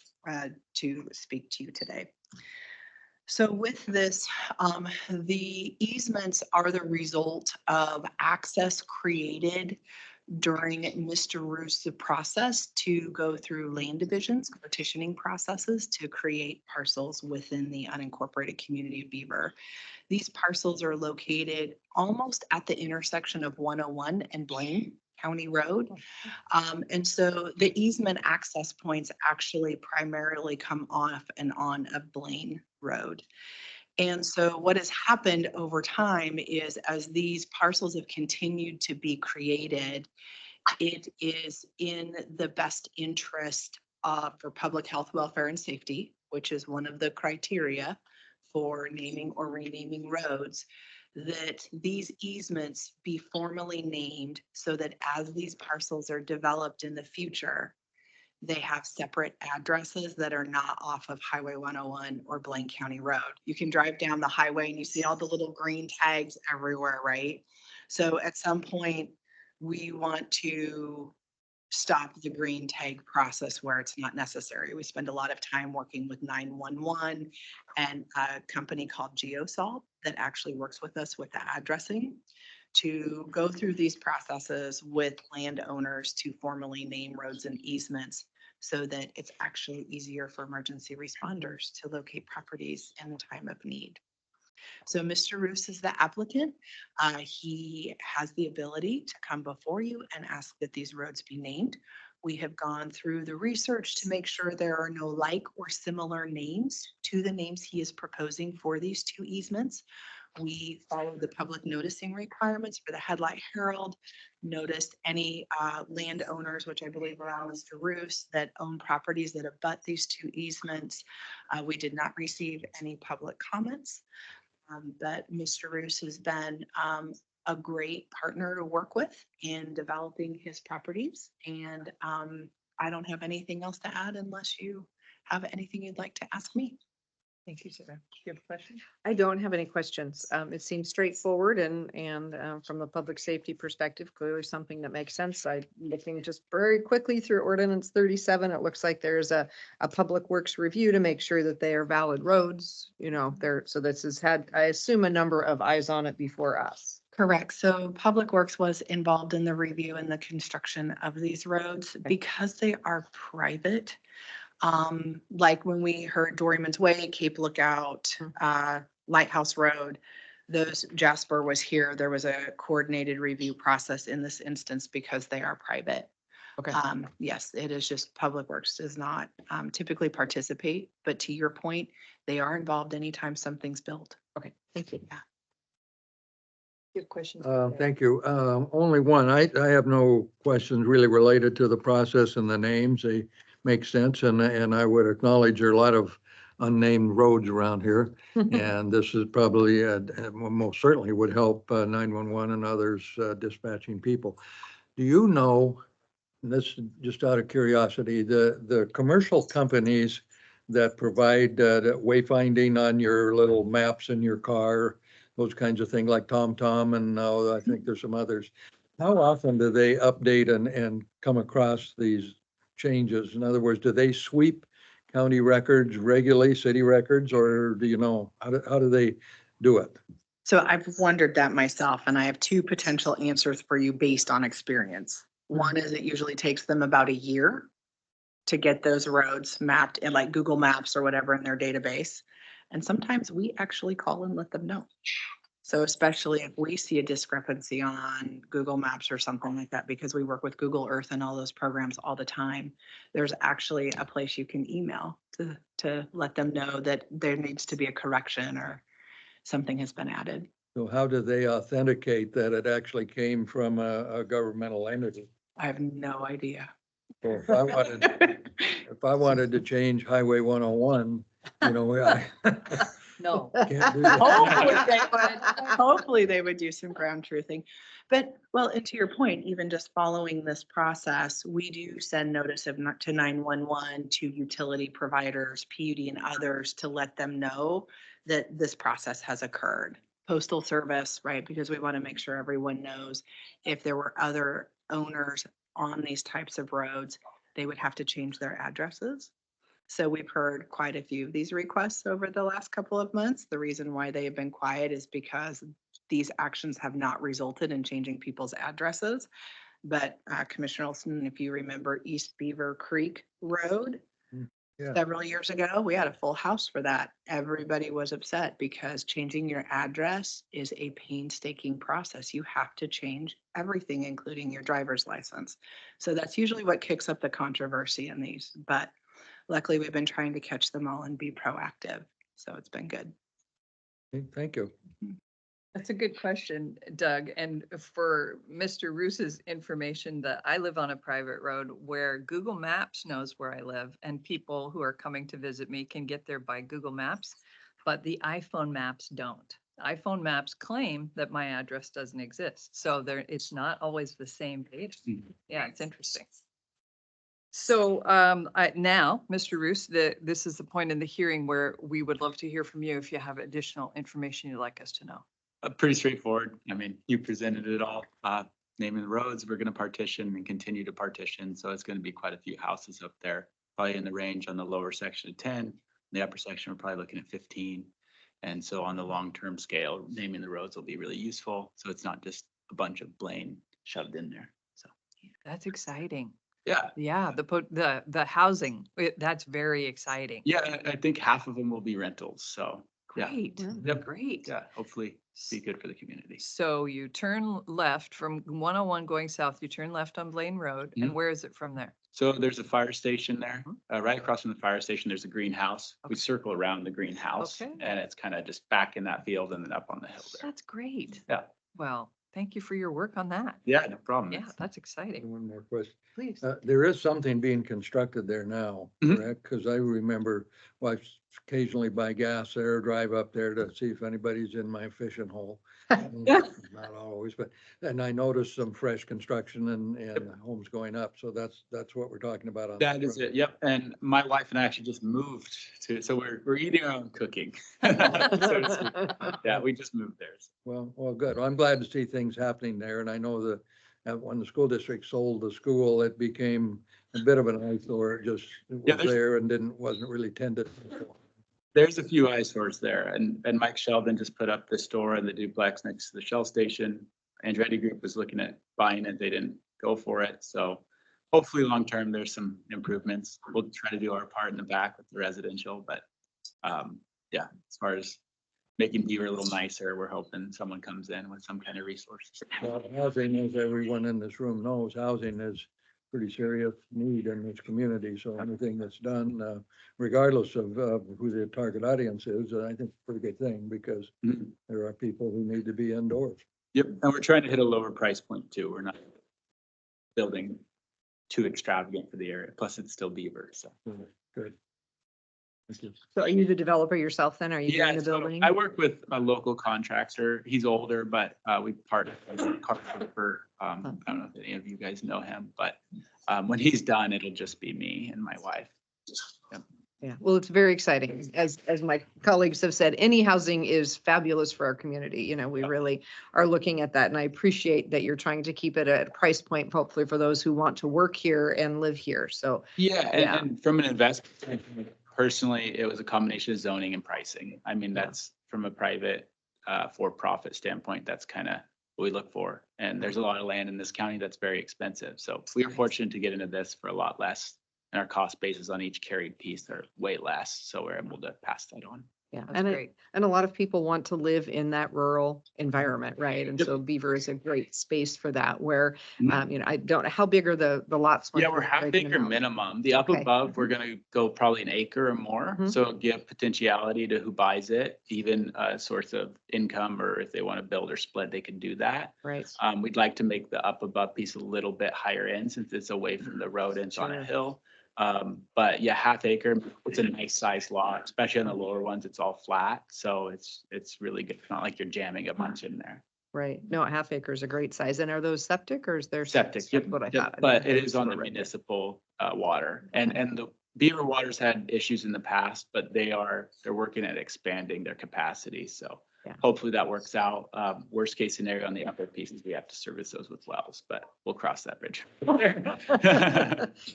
to speak to you today. So with this, the easements are the result of access created during Mr. Roos' process to go through land divisions, partitioning processes to create parcels within the unincorporated community of Beaver. These parcels are located almost at the intersection of 101 and Blaine County Road. And so the easement access points actually primarily come off and on of Blaine Road. And so what has happened over time is as these parcels have continued to be created, it is in the best interest for public health, welfare, and safety, which is one of the criteria for naming or renaming roads, that these easements be formally named so that as these parcels are developed in the future, they have separate addresses that are not off of Highway 101 or Blaine County Road. You can drive down the highway and you see all the little green tags everywhere, right? So at some point, we want to stop the green tag process where it's not necessary. We spend a lot of time working with 911 and a company called GeoSolve that actually works with us with the addressing to go through these processes with landowners to formally name roads and easements so that it's actually easier for emergency responders to locate properties in time of need. So Mr. Roos is the applicant. He has the ability to come before you and ask that these roads be named. We have gone through the research to make sure there are no like or similar names to the names he is proposing for these two easements. We followed the public noticing requirements for the Headlight Herald, noticed any landowners, which I believe are on Mr. Roos, that own properties that abut these two easements. We did not receive any public comments. But Mr. Roos has been a great partner to work with in developing his properties. And I don't have anything else to add unless you have anything you'd like to ask me. Thank you, Sarah. Do you have a question? I don't have any questions. It seems straightforward and from the public safety perspective, clearly something that makes sense. I'm looking just very quickly through ordinance 37. It looks like there's a public works review to make sure that they are valid roads, you know, so this has had, I assume, a number of eyes on it before us. Correct. So Public Works was involved in the review and the construction of these roads because they are private. Like when we heard Doryman's Way, Cape Lookout, Lighthouse Road, those Jasper was here. There was a coordinated review process in this instance because they are private. Okay. Yes, it is just Public Works does not typically participate, but to your point, they are involved anytime something's built. Okay, thank you. Yeah. You have questions? Thank you. Only one. I have no questions really related to the process and the names. They make sense. And I would acknowledge there are a lot of unnamed roads around here. And this is probably, most certainly would help 911 and others dispatching people. Do you know, and this is just out of curiosity, the commercial companies that provide wayfinding on your little maps in your car, those kinds of things like TomTom and I think there's some others. How often do they update and come across these changes? In other words, do they sweep county records regularly, city records, or do you know, how do they do it? So I've wondered that myself, and I have two potential answers for you based on experience. One is it usually takes them about a year to get those roads mapped in like Google Maps or whatever in their database. And sometimes we actually call and let them know. So especially if we see a discrepancy on Google Maps or something like that, because we work with Google Earth and all those programs all the time, there's actually a place you can email to let them know that there needs to be a correction or something has been added. So how do they authenticate that it actually came from a governmental entity? I have no idea. So if I wanted to change Highway 101, you know, I No. can't do Hopefully that. they would, hopefully they would do some ground truthing. But, well, and to your point, even just following this process, we do send notice of not to 911 to utility providers, PUD and others to let them know that this process has occurred. Postal Service, right? Because we want to make sure everyone knows if there were other owners on these types of roads, they would have to change their addresses. So we've heard quite a few of these requests over the last couple of months. The reason why they have been quiet is because these actions have not resulted in changing people's addresses. But Commissioner Olson, if you remember East Beaver Creek Road, Yeah. several years ago, we had a full house for that. Everybody was upset because changing your address is a painstaking process. You have to change everything, including your driver's license. So that's usually what kicks up the controversy in these. But luckily, we've been trying to catch them all and be proactive. So it's been good. Thank you. That's a good question, Doug. And for Mr. Roos's information, that I live on a private road where Google Maps knows where I live, and people who are coming to visit me can get there by Google Maps, but the iPhone maps don't. iPhone maps claim that my address doesn't exist. So it's not always the same data. Yeah, it's interesting. So now, Mr. Roos, this is the point in the hearing where we would love to hear from you if you have additional information you'd like us to know. Pretty straightforward. I mean, you presented it all. Naming the roads, we're going to partition and continue to partition. So it's going to be quite a few houses up there, probably in the range on the lower section of 10. The upper section, we're probably looking at 15. And so on the long-term scale, naming the roads will be really useful. So it's not just a bunch of Blaine shoved in there. So That's exciting. yeah. Yeah, the housing, that's very exciting. Yeah, I think half of them will be rentals. So yeah. Great, Yep. great. Yeah, hopefully be good for the community. So you turn left from 101 going south, you turn left on Blaine Road, and Mhm. where is it from there? So there's a fire station there. Right across from the fire station, there's a greenhouse. We Okay. circle around the greenhouse Okay. and it's kind of just back in that field and then up on the hill there. That's great. Yeah. Well, thank you for your work on that. Yeah, no problem. Yeah, that's exciting. One more question. Please. There is something being constructed there now, Mhm. correct? Because I remember, well, I occasionally buy gas there, drive up there to see if anybody's in my fishing hole. Not always, but, and I noticed some fresh construction and homes going up. So that's what we're talking about. On That is it. Yep. And my wife and I actually just moved to, so we're eating our own cooking. So to speak. Yeah, we just moved there. Well, good. Well, I'm glad to see things happening there. And I know that when the school district sold the school, it became a bit of an eyesore. It just it Yeah, was there and wasn't really tended. There's a few eyesores there, and Mike Sheldon just put up the store and the duplex next to the Shell station. Andretti Group was looking at buying it. They didn't go for it. So hopefully long-term, there's some improvements. We'll try to do our part in the back with the residential, but yeah, as far as making Beaver a little nicer, we're hoping someone comes in with some kind of resources. Well, housing, as everyone in this room knows, housing is pretty serious need in this community. So anything that's done, regardless of who the target audience is, I think it's a pretty good thing because Mhm. there are people who need to be indoors. Yep, and we're trying to hit a lower price point too. We're not building too extravagant for the area. Plus, it's still Beaver, so. Good. Thank you. So are you the developer yourself then? Are you Yeah, doing the so building? I work with a local contractor. He's older, but we partnered with Carter. I don't know if any of you guys know him, but when he's done, it'll just be me and my wife. Yep. Yeah, well, it's very exciting. As my colleagues have said, any housing is fabulous for our community. You know, we really are looking at that. And I appreciate that you're trying to keep it at a price point, hopefully for those who want to work here and live here. So, Yeah, Yeah. and from an investment standpoint, personally, it was a combination of zoning and pricing. I mean, Yeah. that's from a private for-profit standpoint, that's kind of what we look for. And there's a lot of land in this county that's very expensive. So we were fortunate to get into this for a lot less. And our cost bases on each carried piece are way less. So we're able to pass that on. yeah, That's and great. and a lot of people want to live in that rural environment, right? And Yep. so Beaver is a great space for that where, Mhm. you know, I don't know, how big are the lots? once Yeah, we're you half break them acre out? minimum. The up Okay. above, we're gonna go probably an acre or more. Mhm. So give potentiality to who buys it, even a source of income, or if they want to build or split, they can do that. Right. We'd like to make the up above piece a little bit higher end since it's away from the road and it's on a Sure. hill. But yeah, half acre, it's a nice size lot, especially on the lower ones, it's all flat. So it's really good. It's not like you're jamming a bunch in there. Right. No, a half acre is a great size. And are those septic or is there? Septic, yep, What I yep, thought. I but didn't it know is on sewer the right there. municipal water. And the Beaver Waters had issues in the past, but they're working at expanding their capacity. So Yeah. hopefully that works out. Worst case scenario on the upper pieces, we have to service those with wells, but we'll cross that bridge.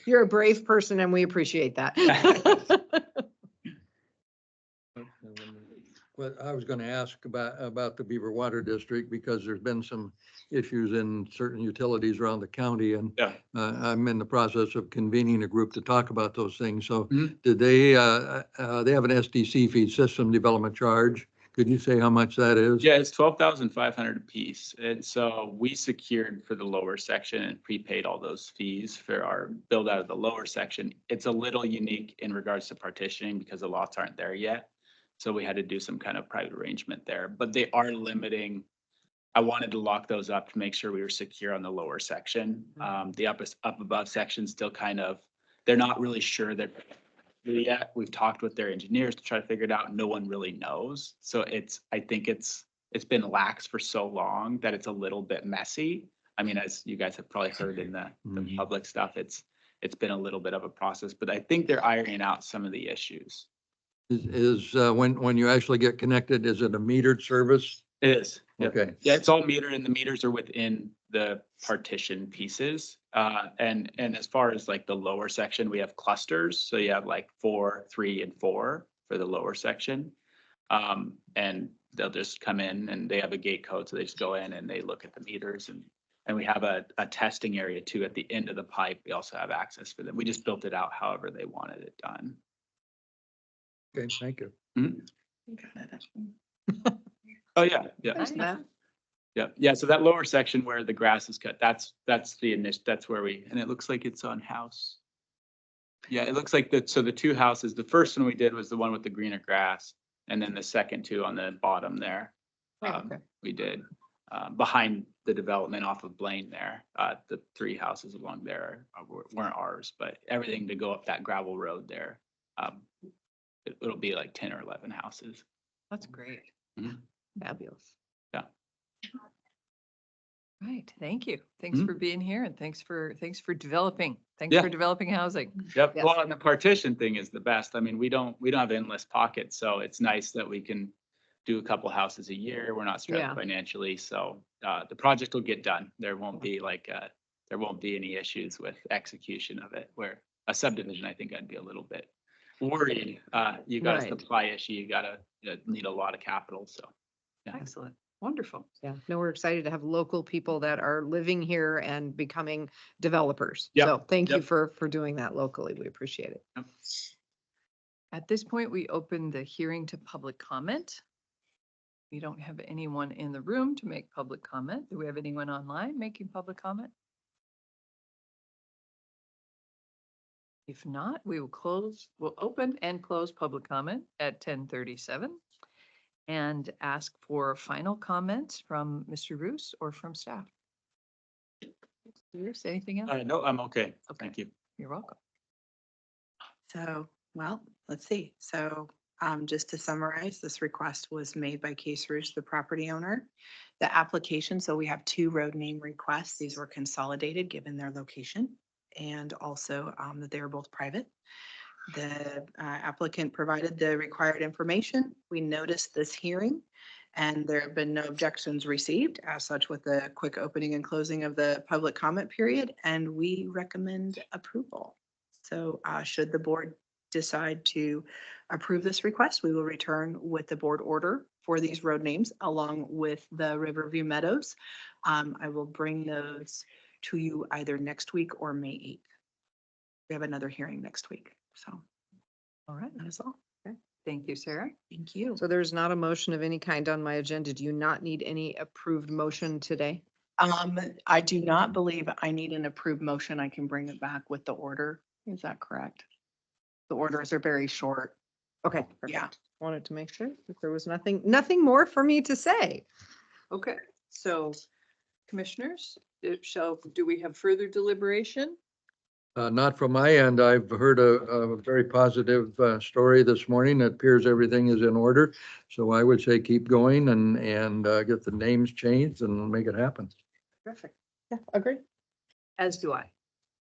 You're a brave person and we appreciate that. Well, I was going to ask about the Beaver Water District because there's been some issues in certain utilities around the county, and Yeah. I'm in the process of convening a group to talk about those things. So Mhm. did they have an SDC feed system development charge? Could you say how much that is? Yeah, it's 12,500 a piece. And so we secured for the lower section and prepaid all those fees for our build out of the lower section. It's a little unique in regards to partitioning because the lots aren't there yet. So we had to do some kind of private arrangement there, but they are limiting. I wanted to lock those up to make sure we were secure on the lower section. The up above section still kind of, they're not really sure that yet. We've talked with their engineers to try to figure it out. No one really knows. So I think it's been lax for so long that it's a little bit messy. I mean, as you guys have probably heard in the Mhm. public stuff, it's been a little bit of a process, but I think they're ironing out some of the issues. When you actually get connected, is it a metered service? It is. Yep. Okay. Yeah, it's all metered and the meters are within the partition pieces. And as far as like the lower section, we have clusters. So you have like 4, 3, and 4 for the lower section. And they'll just come in and they have a gate code. So they just go in and they look at the meters and we have a testing area too at the end of the pipe. We also have access for them. We just built it out however they wanted it done. Okay, thank you. Oh, yeah, yeah. There's that. Yeah. So that lower section where the grass is cut, that's the initial, that's where and it looks like it's on house. Yeah, it looks like so the two houses, the first one we did was the one with the greener grass. And then the second two on the bottom there, Okay. we did behind the development off of Blaine there. The 3 houses along there weren't ours, but everything to go up that gravel road there. It'll be like 10 or 11 houses. That's great. Fabulous. Yeah. Right. Thank you. Thanks Mhm. for being here and thanks for developing. Thanks Yeah. for developing housing. Yep. Yes. Well, and the partition thing is the best. I mean, we don't have endless pockets, so it's nice that we can do a couple houses a year. We're not stressed Yeah. financially, so the project will get done. There won't be any issues with execution of it. Where a subdivision, I think I'd be a little bit worried. You got a Right. supply issue. You need a lot of capital. So yeah. Excellent. Wonderful. Yeah, no, we're excited to have local people that are living here and becoming developers. Yep, So thank you yep. for doing that locally. We appreciate it. Yep. At this point, we open the hearing to public comment. We don't have anyone in the room to make public comment. Do we have anyone online making public comment? If not, we'll open and close public comment at 10:37 and ask for final comments from Mr. Roos or from staff. Bruce, anything else? No, I'm okay. Thank you. You're welcome. So, well, let's see. So, just to summarize, this request was made by Case Roos, the property owner. The application, so we have 2 road name requests. These were consolidated given their location and also that they are both private. The applicant provided the required information. We noticed this hearing and there have been no objections received as such with the quick opening and closing of the public comment period, and we recommend approval. So should the board decide to approve this request, we will return with the board order for these road names along with the Riverview Meadows. I will bring those to you either next week or May 8th. We have another hearing next week, so All right. that is all. Thank you, Sarah. Thank you. So there's not a motion of any kind on my agenda. Do you not need any approved motion today? I do not believe I need an approved motion. I can bring it back with the order. Is that correct? The orders are very short. Okay. Yeah. perfect. Wanted to make sure that there was nothing more for me to say. Okay, so commissioners, do we have further deliberation? Not from my end. I've heard a very positive story this morning. It appears everything is in order. So I would say keep going and get the names changed and make it happen. Terrific. Yeah, agree. As do I.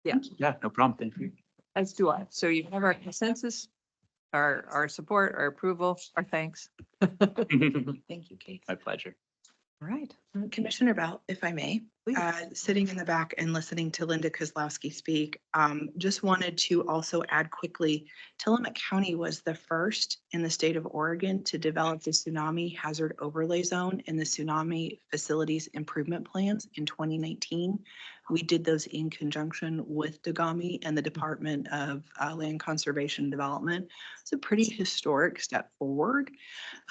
Yeah, Yeah, no problem. Thank you. as do I. So you have our consensus, our support, our approval, our thanks. Thank you, Kate. My pleasure. All right. Commissioner Bell, if I may, Please. sitting in the back and listening to Linda Kozlowski speak, just wanted to also add quickly, Tillamook County was the first in the state of Oregon to develop the tsunami hazard overlay zone and the tsunami facilities improvement plans in 2019. We did those in conjunction with DEGAMI and the Department of Land Conservation and Development. It's a pretty historic step forward.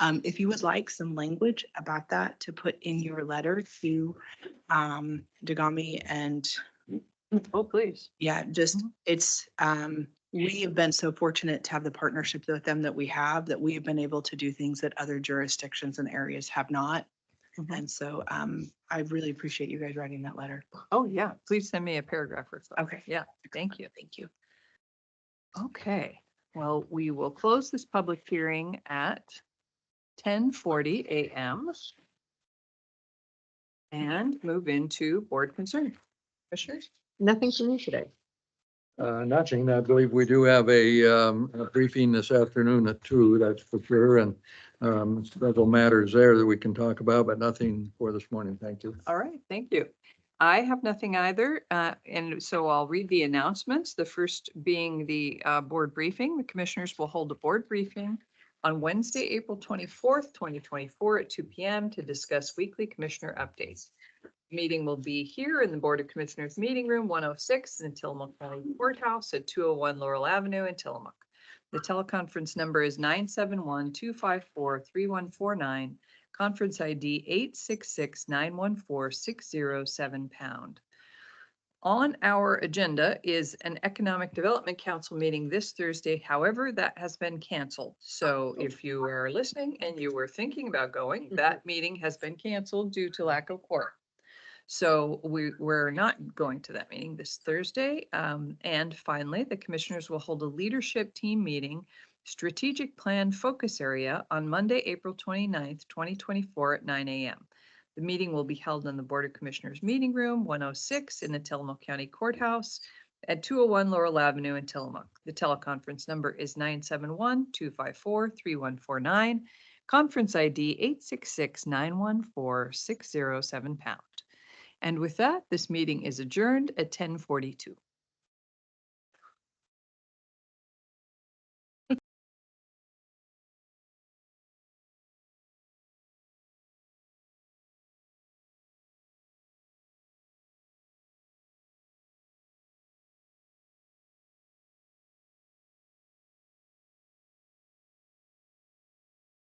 If you would like some language about that to put in your letter to DEGAMI and Oh, please. yeah, just it's we have been so fortunate to have the partnership with them that we have been able to do things that other jurisdictions and areas have not. And so I really appreciate you guys writing that letter. Oh, yeah. Please send me a paragraph or so. Okay. Yeah, thank you. Thank you. Okay, well, we will close this public hearing at 10:40 a.m. and move into board concern. Commissioners? Nothing for me today. Nothing. I believe we do have a briefing this afternoon at 2, that's for sure. And several matters there that we can talk about, but nothing for this morning. Thank you. All right, thank you. I have nothing either, and so I'll read the announcements. The first being the board briefing. The commissioners will hold a board briefing on Wednesday, April 24th, 2024 at 2 p.m. to discuss weekly commissioner updates. The meeting will be here in the Board of Commissioners Meeting Room 106 in Tillamook County Courthouse at 201 Laurel Avenue in Tillamook. The teleconference number is 971-254-3149. Conference ID 866-914-607#. On our agenda is an Economic Development Council meeting this Thursday. However, that has been canceled. So if you are listening and you were thinking about going, that meeting has been canceled due to lack of quorum. So we're not going to that meeting this Thursday. And finally, the commissioners will hold a leadership team meeting, strategic plan focus area on Monday, April 29th, 2024 at 9 a.m. The meeting will be held in the Board of Commissioners Meeting Room 106 in the Tillamook County Courthouse at 201 Laurel Avenue in Tillamook. The teleconference number is 971-254-3149. Conference ID 866-914-607#. And with that, this meeting is adjourned at 10:42.